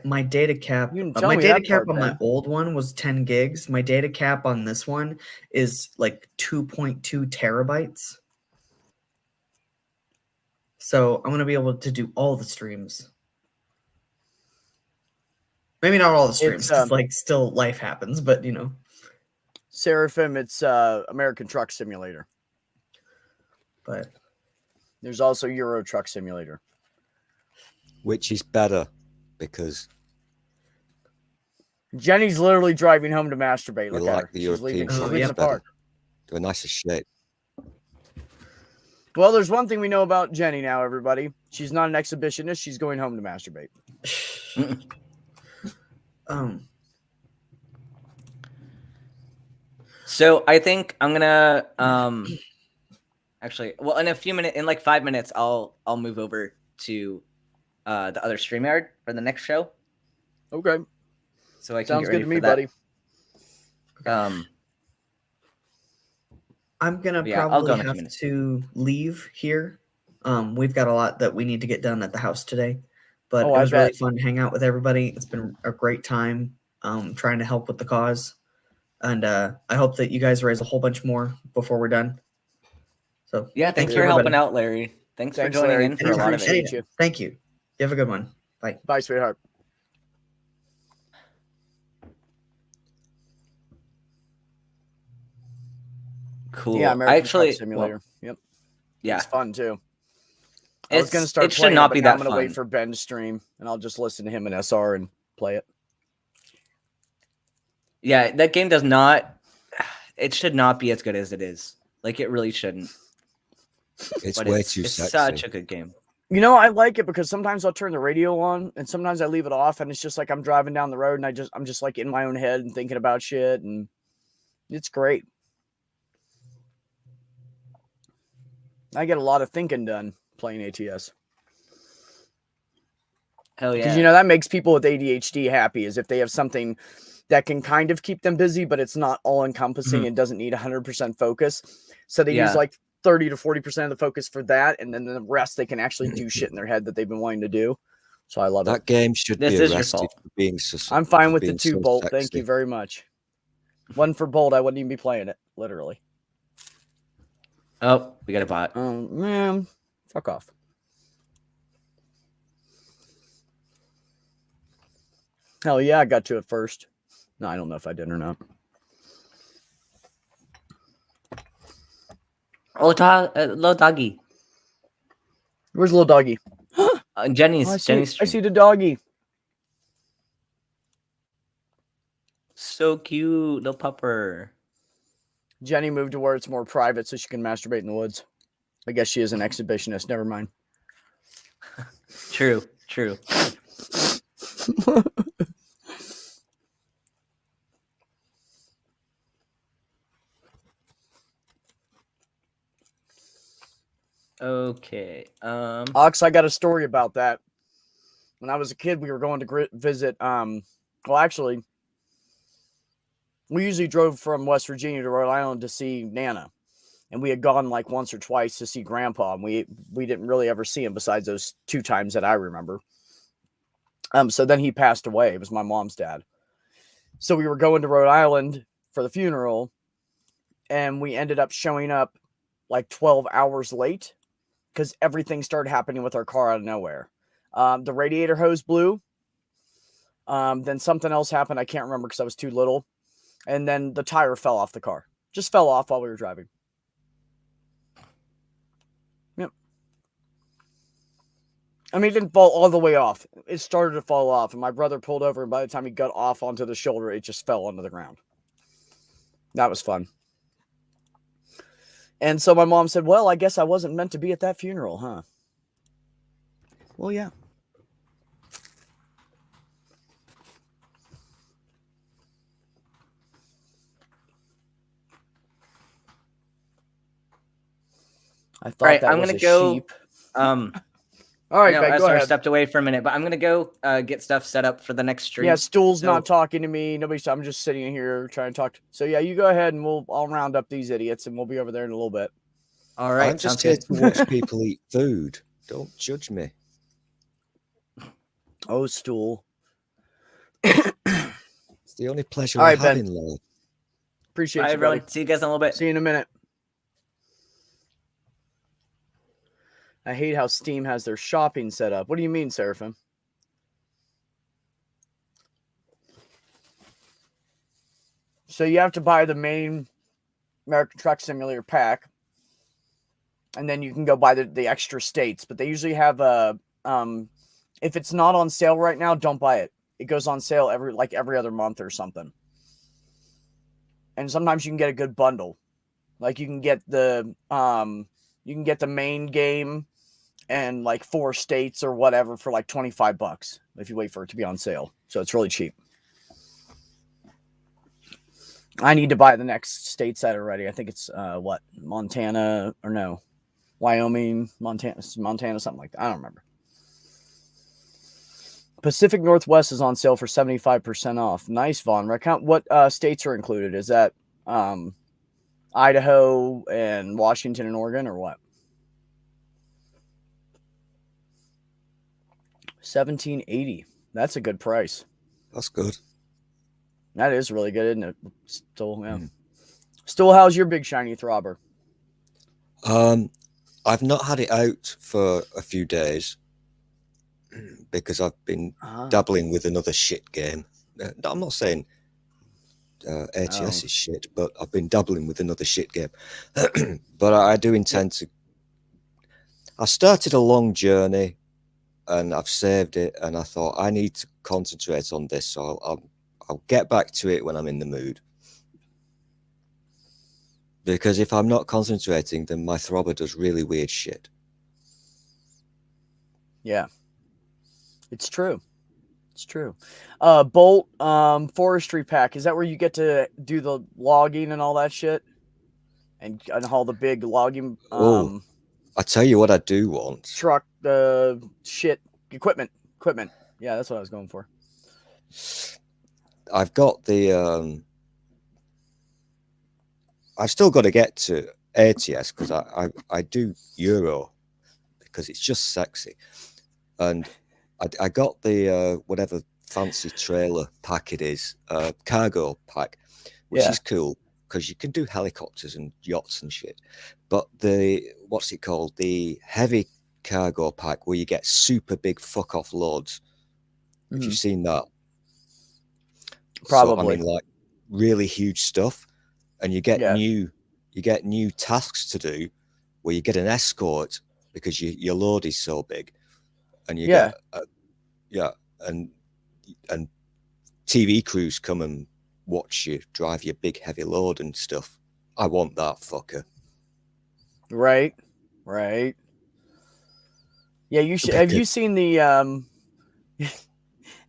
My data cap, You didn't tell my me data that cap part, on my Ben. old one was 10 gigs. My data cap on this one is like 2.2 terabytes. So I'm gonna be able to do all the streams. Maybe not all the streams, It's, 'cause, like still life happens, but you know. Seraphim, it's American Truck Simulator. But There's also Euro Truck Simulator. Which is better because Jenny's literally driving home to masturbate. we Look at like her. the She's leaving, European she's Oh, trucks leaving yeah. the better. park. They're a nicer shape. Well, there's one thing we know about Jenny now, everybody. She's not an exhibitionist. She's going home to masturbate. So I think I'm gonna actually, well, in a few minutes, in like 5 minutes, I'll move over to the other StreamYard for the next show. Okay. So I can Sounds get good ready to me, for that. buddy. I'm gonna Yeah, I'll go probably in a few have minutes. to leave here. We've got a lot that we need to get done at the house today, but Oh, it I was really bet. fun to hang out with everybody. It's been a great time trying to help with the cause, and I hope that you guys raise a whole bunch more before we're done. So Yeah, thanks for everybody. helping out, Larry. Thanks for Thanks, joining Larry. in for We a lot of appreciate it. you. Thank you. You have a good one. Bye. Bye, sweetheart. Cool. Yeah, I American actually, Truck Simulator. Yep. yeah, It's fun, too. I was going to it start should playing not it, be but now that I'm going to wait fun. for Ben to stream, and I'll just listen to him and SR and play it. Yeah, that game does not. It should not be as good as it is. Like it really shouldn't. It's But way it's too sexy. such a good game. You know, I like it because sometimes I'll turn the radio on, and sometimes I leave it off, and it's just like I'm driving down the road, and I'm just like in my own head and thinking about shit, and it's great. I get a lot of thinking done playing ATS. Hell yeah. Because, you know, that makes people with ADHD happy, is if they have something that can kind of keep them busy, but it's not all encompassing and doesn't need 100% focus. So they use like 30 to 40% of the focus for that. And then the rest, they can actually do shit in their head that they've been wanting to do. So I love it. That game should This be is your arrested fault. for being so. I'm fine for with the being 2 so Bolt. Thank sexy. you very much. One for Bolt, I wouldn't even be playing it, literally. Oh, we got a bot. Man, fuck off. Hell yeah, I got to it first. No, I don't know if I did or not. Oh, little doggy. Where's little doggy? Jenny's. Oh, I Jenny's. see the doggy. So cute, little pupper. Jenny moved to where it's more private so she can masturbate in the woods. I guess she is an exhibitionist. Never mind. True. True. Okay. Ox, I got a story about that. When I was a kid, we were going to visit. Well, actually, we usually drove from West Virginia to Rhode Island to see Nana, and we had gone like once or twice to see Grandpa, and we didn't really ever see him besides those 2 times that I remember. So then he passed away. It was my mom's dad. So we were going to Rhode Island for the funeral, and we ended up showing up like 12 hours late because everything started happening with our car out of nowhere. The radiator hose blew. Then something else happened. I can't remember because I was too little. And then the tire fell off the car. Just fell off while we were driving. Yep. I mean, it didn't fall all the way off. It started to fall off. And my brother pulled over. And by the time he got off onto the shoulder, it just fell onto the ground. That was fun. And so my mom said, well, I guess I wasn't meant to be at that funeral, huh? Well, yeah. I thought right, that I'm was gonna a go. sheep. All right, no, Ben, go SR ahead. stepped away for a minute, but I'm gonna go get stuff set up for the next stream. Yeah, Stool's So- not talking to me. Nobody's. I'm just sitting here trying to talk. So yeah, you go ahead and I'll round up these idiots and we'll be over there in a little bit. All right, I'm just sounds here good. to watch people eat food. Don't judge me. Oh, Stool. It's the only pleasure All I right, have Ben. in life. Appreciate Bye, you, everyone. buddy. See you guys in a little bit. See you in a minute. I hate how Steam has their shopping set up. What do you mean, Seraphim? So you have to buy the main American Truck Simulator pack, and then you can go buy the extra states. But they usually have a if it's not on sale right now, don't buy it. It goes on sale every other month or something. And sometimes you can get a good bundle. Like you can get the main game and like 4 states or whatever for like $25 if you wait for it to be on sale. So it's really cheap. I need to buy the next state set already. I think it's Montana or no, Wyoming, Montana, something like that. I don't remember. Pacific Northwest is on sale for 75% off. Nice, Vaughn. Recount what states are included. Is that Idaho and Washington and Oregon or what? $17.80. That's a good price. That's good. That is really good, isn't it? Still, yeah. Still, how's your big shiny throbber? I've not had it out for a few days because I've been dabbling with another shit game. I'm not saying ATS is shit, but I've been dabbling with another shit game. But I do intend to. I started a long journey, and I've saved it, and I thought I need to concentrate on this, so I'll get back to it when I'm in the mood. Because if I'm not concentrating, then my throbber does really weird shit. Yeah. It's true. It's true. Bolt forestry pack. Is that where you get to do the logging and all that shit? And all the big logging I tell you what I do want. Truck shit equipment. Yeah, that's what I was going for. I've got the I've still got to get to ATS because I do Euro because it's just sexy. And I got the whatever fancy trailer pack it is, cargo pack, which is cool because you can do helicopters and yachts and shit. But what's it called? The heavy cargo pack where you get super big fuck off loads. Have you seen that? Probably. So, I mean, like really huge stuff, and you get new tasks to do where you get an escort because your load is so big, and you get and TV crews come and watch you drive your big heavy load and stuff. I want that fucker. Right. Yeah, you should. Have you seen the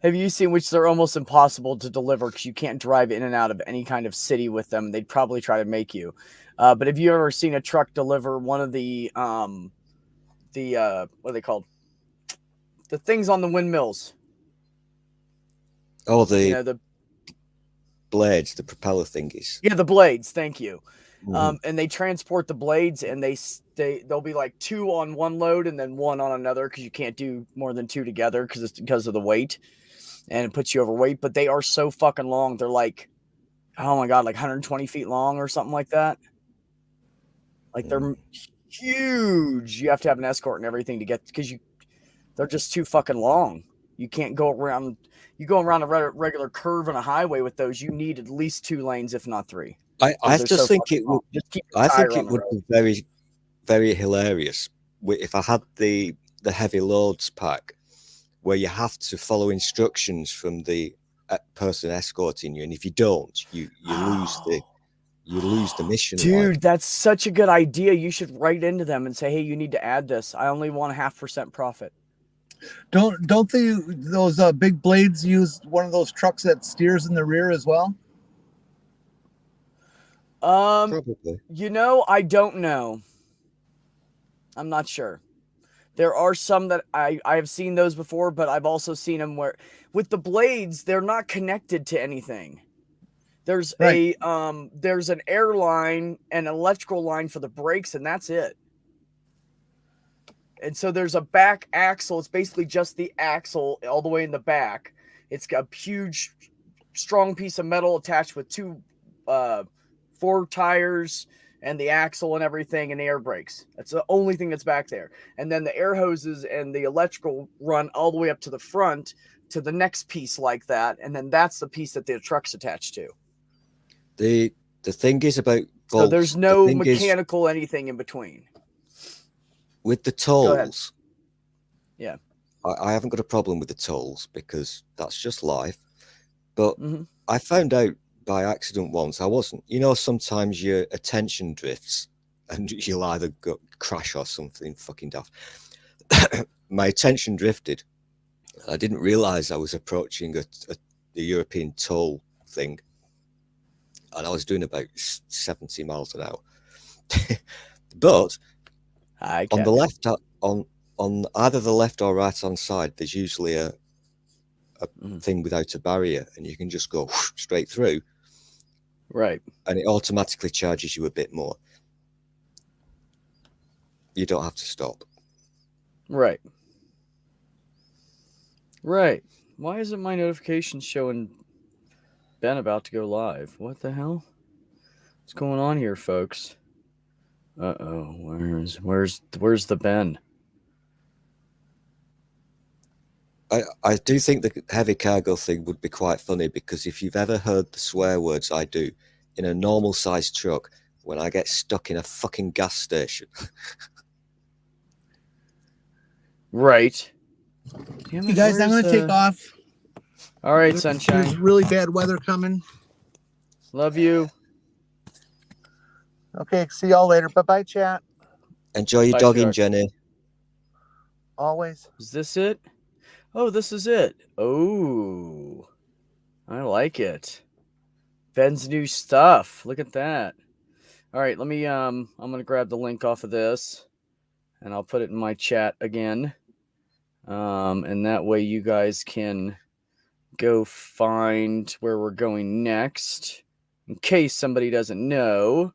Have you seen which they're almost impossible to deliver because you can't drive in and out of any kind of city with them? They'd probably try to make you. But have you ever seen a truck deliver one of the what are they called? The things on the windmills. Oh, the blades, the propeller thingies. Yeah, the blades. Thank you. And they transport the blades, and they'll be like 2 on one load and then 1 on another because you can't do more than 2 together because of the weight, and it puts you overweight. But they are so fucking long. They're like, oh my god, like 120 feet long or something like that. Like they're huge. You have to have an escort and everything to get because they're just too fucking long. You can't go around. You go around a regular curve on a highway with those. You need at least 2 lanes, if not 3. I just think it would. I think it would be very, very hilarious if I had the heavy loads pack, where you have to follow instructions from the person escorting you, and if you don't, you lose the mission. Dude, that's such a good idea. You should write into them and say, "Hey, you need to add this. I only want 0.5% profit." Don't those big blades use one of those trucks that steers in the rear as well? Probably. I don't know. I'm not sure. There are some that I have seen those before, but I've also seen them where with the blades, they're not connected to anything. There's there's an air line and electrical line for the brakes, and that's it. And so there's a back axle. It's basically just the axle all the way in the back. It's got a huge, strong piece of metal attached with 2 4 tires and the axle and everything and the air brakes. That's the only thing that's back there. And then the air hoses and the electrical run all the way up to the front to the next piece like that. And then that's the piece that the truck's attached to. The thing is about So bolts. there's the no thing is mechanical anything in between. with the Go ahead. tolls. Yeah. I haven't got a problem with the tolls because that's just life. But hmm I found out by accident once. I wasn't. Sometimes your attention drifts and you'll either crash or something fucking daft. My attention drifted. I didn't realize I was approaching the European toll thing, and I was doing about 70 miles an hour. But on the left, on either the left or right hand side, there's usually a thing without a barrier, and you can just go straight through. Right. And it automatically charges you a bit more. You don't have to stop. Right. Right. Why isn't my notification showing Ben about to go live? What the hell? What's going on here, folks? Uh-oh. Where's the Ben? I do think the heavy cargo thing would be quite funny, because if you've ever heard the swear words I do in a normal sized truck, when I get stuck in a fucking gas station. Right. Damn You it, guys, I'm where's, going to take off. All right, There's sunshine. really bad weather coming. Love you. Okay, see y'all later. Bye-bye, chat. Enjoy your Bye, dogging, sweetheart. Jenny. Always. Is this it? Oh, this is it. Oh, I like it. Ben's new stuff. Look at that. All right, let me I'm gonna grab the link off of this, and I'll put it in my chat again. And that way you guys can go find where we're going next, in case somebody doesn't know.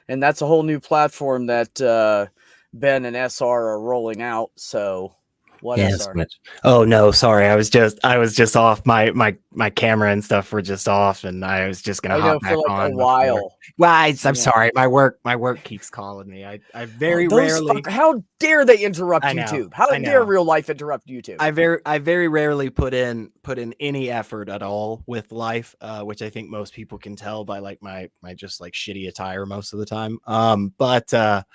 And that's a whole new platform that Ben and SR are rolling out. So what, Yes, SR? Mitch. Oh no, sorry. I was just off. My camera and stuff were just off, and I was just gonna I know, hop for back like on a before. while. Well, I'm Yeah. sorry. My work keeps calling me. I very Those rarely. how dare they interrupt I know, YouTube? How I dare know. real life interrupt YouTube? I very rarely put in any effort at all with life, which I think most people can tell by like my just like shitty attire most of the time. But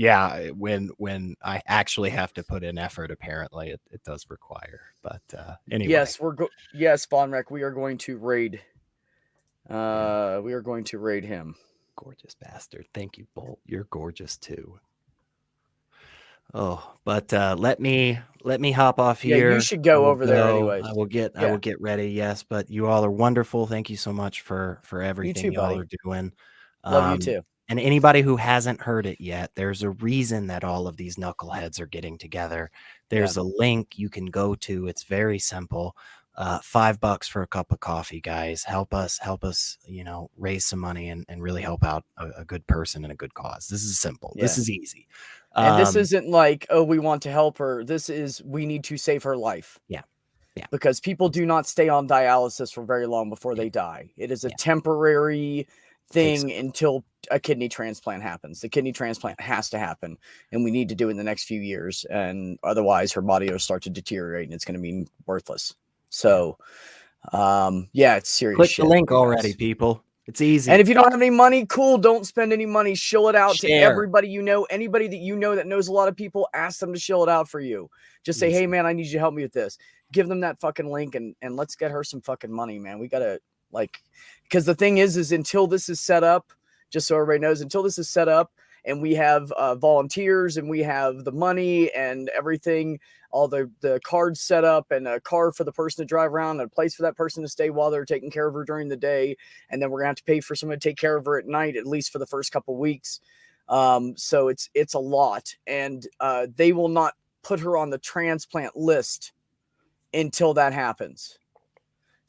yeah, when I actually have to put in effort, apparently it does require. But anyway, Yes, yes, Bonrek, we are going to raid. We are going to raid him. Gorgeous bastard. Thank you, Bolt. You're gorgeous too. Oh, but let me hop off here. Yeah, you should go over there anyways. I will get ready. Yes, but you all are wonderful. Thank you so much for everything too, y'all buddy. are doing. Love you too. And anybody who hasn't heard it yet, there's a reason that all of these knuckleheads are getting together. There's a link you can go to. It's very simple. $5 for a cup of coffee, guys. Help us, raise some money and really help out a good person and a good cause. This is simple. Yeah. This is easy. And this isn't like, oh, we want to help her. This is, we need to save her life. Yeah. Yeah. Because people do not stay on dialysis for very long before they die. It is a temporary thing until a kidney transplant happens. The kidney transplant has to happen, and we need to do it in the next few years. And otherwise her body will start to deteriorate and it's going to be worthless. So, yeah, it's serious. Click shit, the link you already, guys. people. It's easy. And if you don't have any money, cool. Don't spend any money. Shill it out to Share. everybody you know. Anybody that you know that knows a lot of people, ask them to shill it out for you. Just say, hey, man, I need you to help me with this. Give them that fucking link and let's get her some fucking money, man. We got to, like, because the thing is until this is set up, just so everybody knows, until this is set up and we have volunteers and we have the money and everything, all the cards set up and a car for the person to drive around and a place for that person to stay while they're taking care of her during the day. And then we're gonna have to pay for someone to take care of her at night, at least for the first couple of weeks. So it's a lot. And they will not put her on the transplant list until that happens.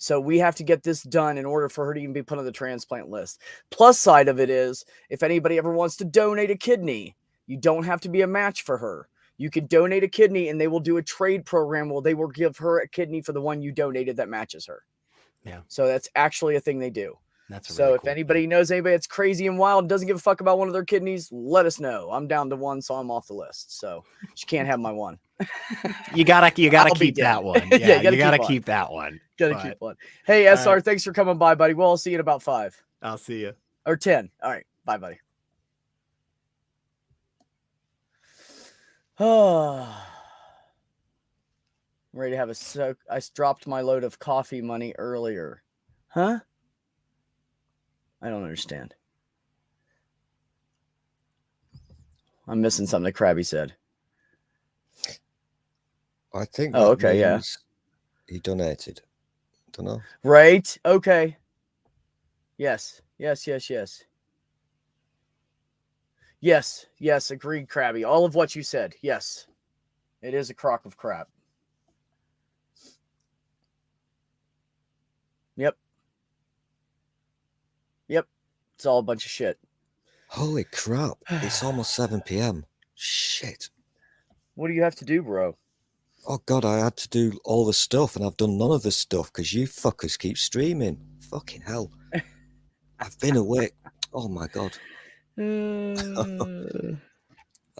So we have to get this done in order for her to even be put on the transplant list. Plus side of it is, if anybody ever wants to donate a kidney, you don't have to be a match for her. You can donate a kidney and they will do a trade program where they will give her a kidney for the one you donated that matches her. Yeah. So that's actually a thing they do. That's so really if cool anybody knows anybody that's crazy and wild and doesn't give a fuck about one of their kidneys, let us know. I'm down to one, so I'm off the list. So she can't have my one. You gotta I'll be keep dead. that one. Yeah, Yeah, you gotta keep keep that one. Gotta keep one. Hey, SR, thanks for coming by, buddy. Well, I'll see you in about 5. I'll see you. Or 10. All right. Bye, buddy. Oh, I'm ready to have a soak. I dropped my load of coffee money earlier. Huh? I don't understand. I'm missing something that Krabby said. I think Oh, that okay, yeah. means he donated. Don't know. Right? Okay. Yes. Yes, yes, yes. Yes, yes, agreed, Krabby. All of what you said. Yes. It is a crock of crap. Yep. Yep. It's all a bunch of shit. Holy crap. It's almost 7 p.m. Shit. What do you have to do, bro? Oh, God, I had to do all the stuff, and I've done none of the stuff because you fuckers keep streaming. Fucking hell. I've been awake. Oh, my God. I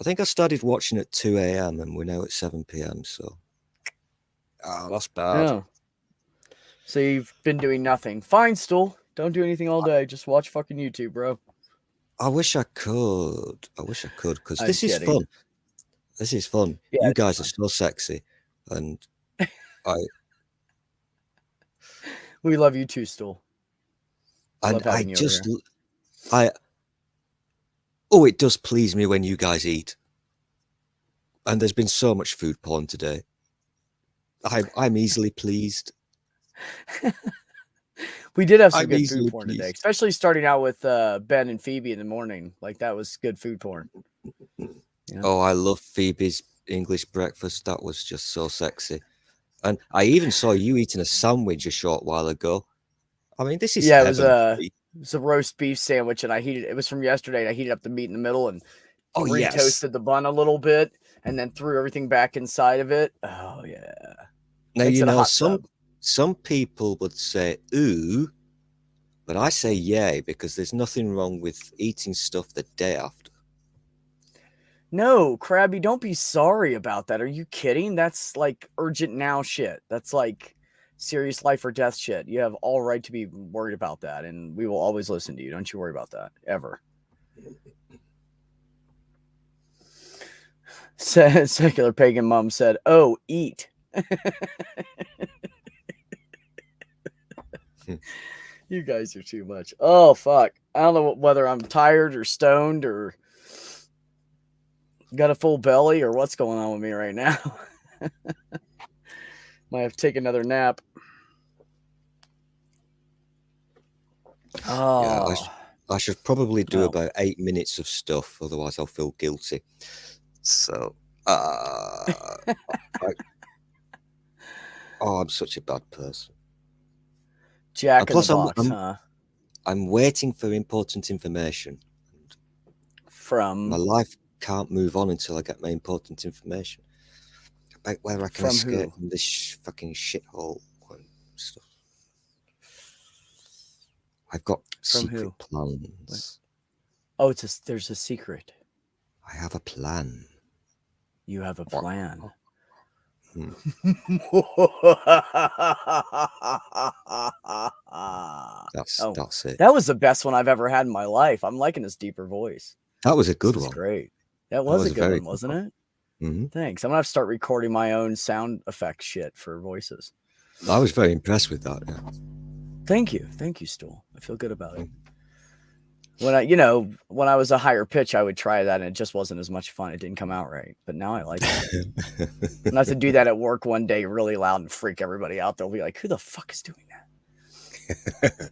think I started watching at 2 a.m. and we're now at 7 p.m. So, that's bad. Oh. So you've been doing nothing. Fine, Stool. Don't do anything all day. Just watch fucking YouTube, bro. I wish I could. Because I'm this is kidding. fun. This is fun. Yeah, You it's guys fun. are so sexy, and We love you too, Stool. and Love I having you over just here. it does please me when you guys eat. And there's been so much food porn today. I'm easily pleased. We did have some I'm good easily food porn today, pleased. especially starting out with Ben and Phoebe in the morning. Like, that was good food porn. Yeah. Oh, I love Phoebe's English breakfast. That was just so sexy. And I even saw you eating a sandwich a short while ago. I mean, this is Yeah, it was heaven. it was a roast beef sandwich, and it was from yesterday, and I heated up the meat in the middle and Oh, yes. re-toasted the bun a little bit, and then threw everything back inside of it. Oh, yeah. Now, Makes you it a know, hot sub. some people would say, ooh, but I say yay because there's nothing wrong with eating stuff the day after. No, Krabby, don't be sorry about that. Are you kidding? That's like urgent now shit. That's like serious life or death shit. You have all right to be worried about that, and we will always listen to you. Don't you worry about that, ever. Secular pagan mom said, "Oh, eat." You guys are too much. Oh, fuck. I don't know whether I'm tired or stoned or got a full belly or what's going on with me right now. Might have to take another nap. Oh. Yeah, I should probably do Oh. about 8 minutes of stuff, otherwise I'll feel guilty. So, I'm such a bad person. Jack And in plus, the box, huh? I'm waiting for important information. My From life can't move on until I get my important information about whether I can From escape who? from this fucking shithole and stuff. I've got From secret who? plans. Oh, there's a secret. I have a plan. You have a plan. Hmm. That's it. That was the best one I've ever had in my life. I'm liking this deeper voice. That was a good This is one. great. That was a good very one, good wasn't one. it? Mm-hmm. Thanks. I'm gonna have to start recording my own sound effect shit for voices. I was very impressed with that. Yeah. Thank you, Stool. I feel good about it. When I was a higher pitch, I would try that, and it just wasn't as much fun. It didn't come out right, but now I like it. I'm gonna have to do that at work one day, really loud, and freak everybody out. They'll be like, "Who the fuck is doing that?"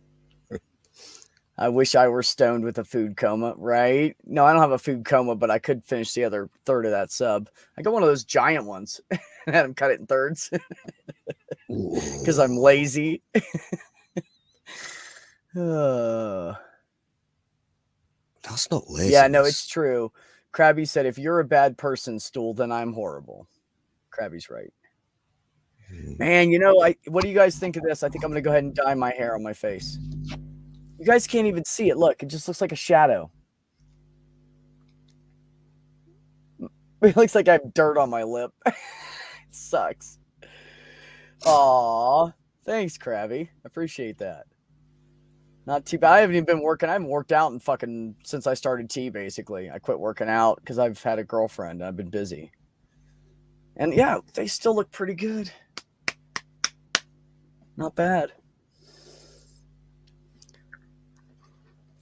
I wish I were stoned with a food coma, right? No, I don't have a food coma, but I could finish the other third of that sub. I got one of those giant ones and had them cut it in thirds because I'm lazy. That's not laziness. Yeah, no, it's true. Krabby said, if you're a bad person, Stool, then I'm horrible. Krabby's right. Man, what do you guys think of this? I think I'm going to go ahead and dye my hair on my face. You guys can't even see it. Look, it just looks like a shadow. It looks like I have dirt on my lip. It sucks. Aw, thanks, Krabby. I appreciate that. Not too bad. I haven't even been working. I haven't worked out in fucking since I started tea, basically. I quit working out because I've had a girlfriend. I've been busy. And yeah, they still look pretty good. Not bad.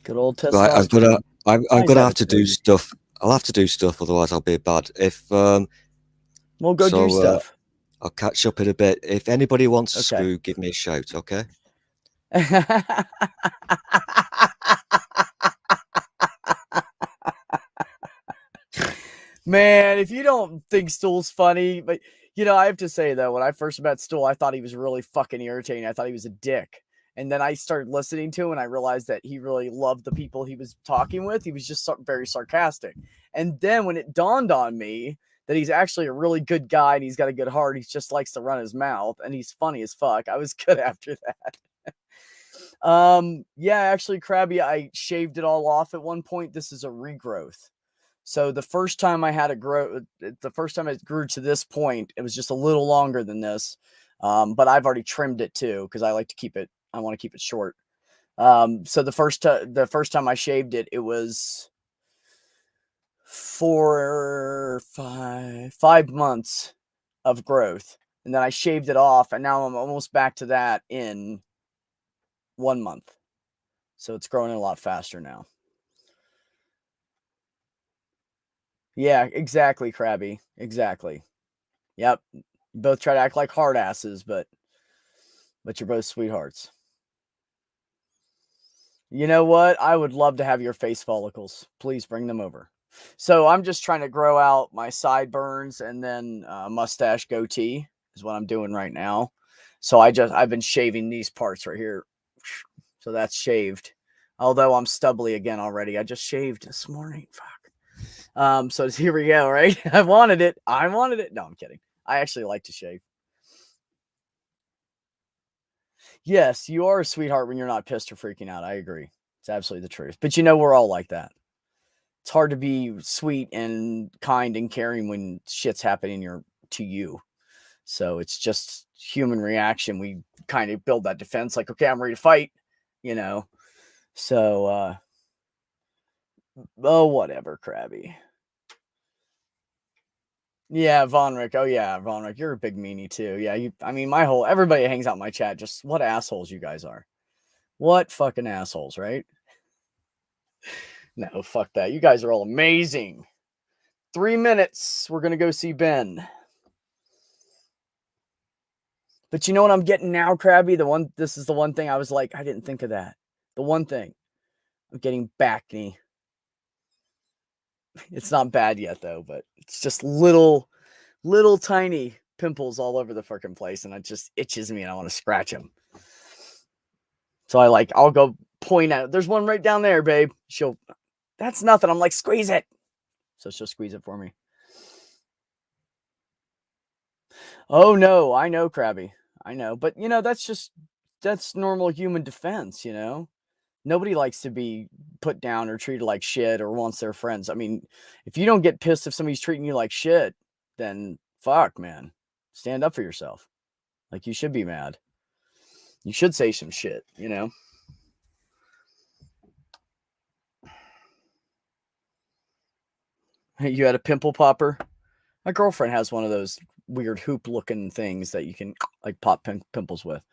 Good old Right, testosterone. I'm Nice gonna have have it, to do baby. stuff. I'll have to do stuff, otherwise I'll be bad. If We'll go do so, stuff. I'll catch up in a bit. If anybody wants to Okay. screw, give me a shout, okay? Man, if you don't think Stool's funny, but I have to say though, when I first met Stool, I thought he was really fucking irritating. I thought he was a dick. And then I started listening to him and I realized that he really loved the people he was talking with. He was just very sarcastic. And then when it dawned on me that he's actually a really good guy and he's got a good heart, he just likes to run his mouth and he's funny as fuck. I was good after that. Yeah, actually, Krabby, I shaved it all off at one point. This is a regrowth. So the first time I had the first time it grew to this point, it was just a little longer than this. But I've already trimmed it too because I want to keep it short. So the first time I shaved it, it was 5 months of growth, and then I shaved it off, and now I'm almost back to that in 1 month. So it's growing a lot faster now. Yeah, exactly, Krabby. Exactly. Yep. You both try to act like hard asses, but you're both sweethearts. You know what? I would love to have your face follicles. Please bring them over. So I'm just trying to grow out my sideburns and then mustache goatee is what I'm doing right now. So I've been shaving these parts right here. So that's shaved. Although I'm stubbly again already. I just shaved this morning. Fuck. So here we go, right? I wanted it. No, I'm kidding. I actually like to shave. Yes, you are a sweetheart when you're not pissed or freaking out. I agree. It's absolutely the truth. But we're all like that. It's hard to be sweet and kind and caring when shit's happening to you. So it's just human reaction. We kind of build that defense like, okay, I'm ready to fight, So, whatever, Krabby. Yeah, Von Rick. Oh yeah, Von Rick. You're a big meanie too. Yeah, everybody hangs out in my chat. Just what assholes you guys are. What fucking assholes, right? No, fuck that. You guys are all amazing. 3 minutes. We're gonna go see Ben. But you know what I'm getting now, Krabby? This is the one thing I was like, I didn't think of that. The one thing. I'm getting back knee. It's not bad yet though, but it's just little tiny pimples all over the freaking place, and it just itches me and I want to scratch them. So I'll go point out. There's one right down there, babe. That's nothing. I'm like, squeeze it. So she'll squeeze it for me. Oh no, I know, Krabby. I know. But that's normal human defense, Nobody likes to be put down or treated like shit or wants their friends. I mean, if you don't get pissed if somebody's treating you like shit, then fuck, man. Stand up for yourself. Like you should be mad. You should say some shit, You had a pimple popper? My girlfriend has one of those weird hoop looking things that you can pop pimples with.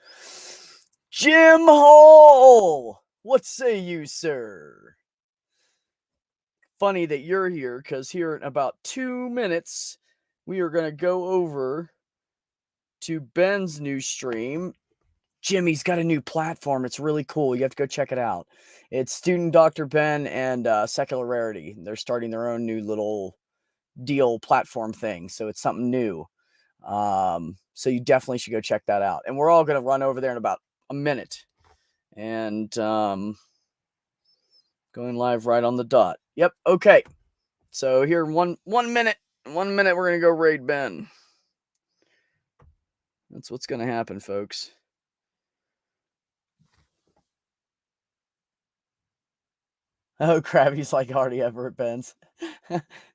Jim Hole! What say you, sir? Funny that you're here, because here in about 2 minutes, we are going to go over to Ben's new stream. Jimmy's got a new platform. It's really cool. You have to go check it out. It's Student Dr. Ben and Secular Rarity. They're starting their own new little deal platform thing. So it's something new. So you definitely should go check that out. And we're all going to run over there in about a minute. And going live right on the dot. Yep. Okay. So here, 1 minute. 1 minute, we're going to go raid Ben. That's what's going to happen, folks. Oh, Krabby's like already ever at Ben's.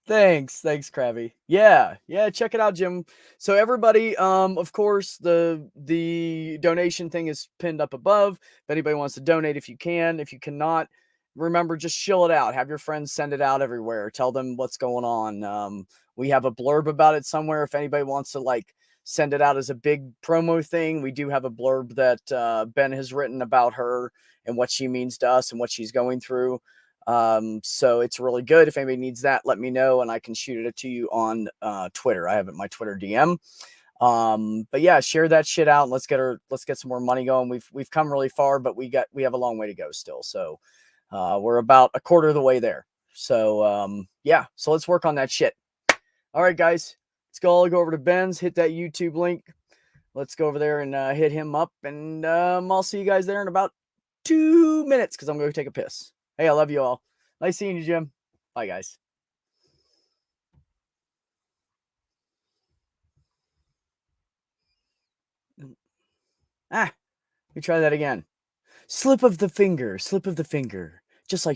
Thanks, Krabby. Yeah, check it out, Jim. So everybody, of course, the donation thing is pinned up above. If anybody wants to donate, if you can, if you cannot, remember, just shill it out. Have your friends send it out everywhere. Tell them what's going on. We have a blurb about it somewhere. If anybody wants to like send it out as a big promo thing, we do have a blurb that Ben has written about her and what she means to us and what she's going through. So it's really good. If anybody needs that, let me know and I can shoot it to you on Twitter. I have it in my Twitter DM. But yeah, share that shit out and let's get some more money going. We've come really far, but we have a long way to go still. So we're about a quarter of the way there. So yeah, so let's work on that shit. All right, guys, let's go over to Ben's, hit that YouTube link. Let's go over there and hit him up, and I'll see you guys there in about 2 minutes because I'm going to take a piss. Hey, I love you all. Nice seeing you, Jim. Bye, guys. Let me try that again. Slip of the finger, just like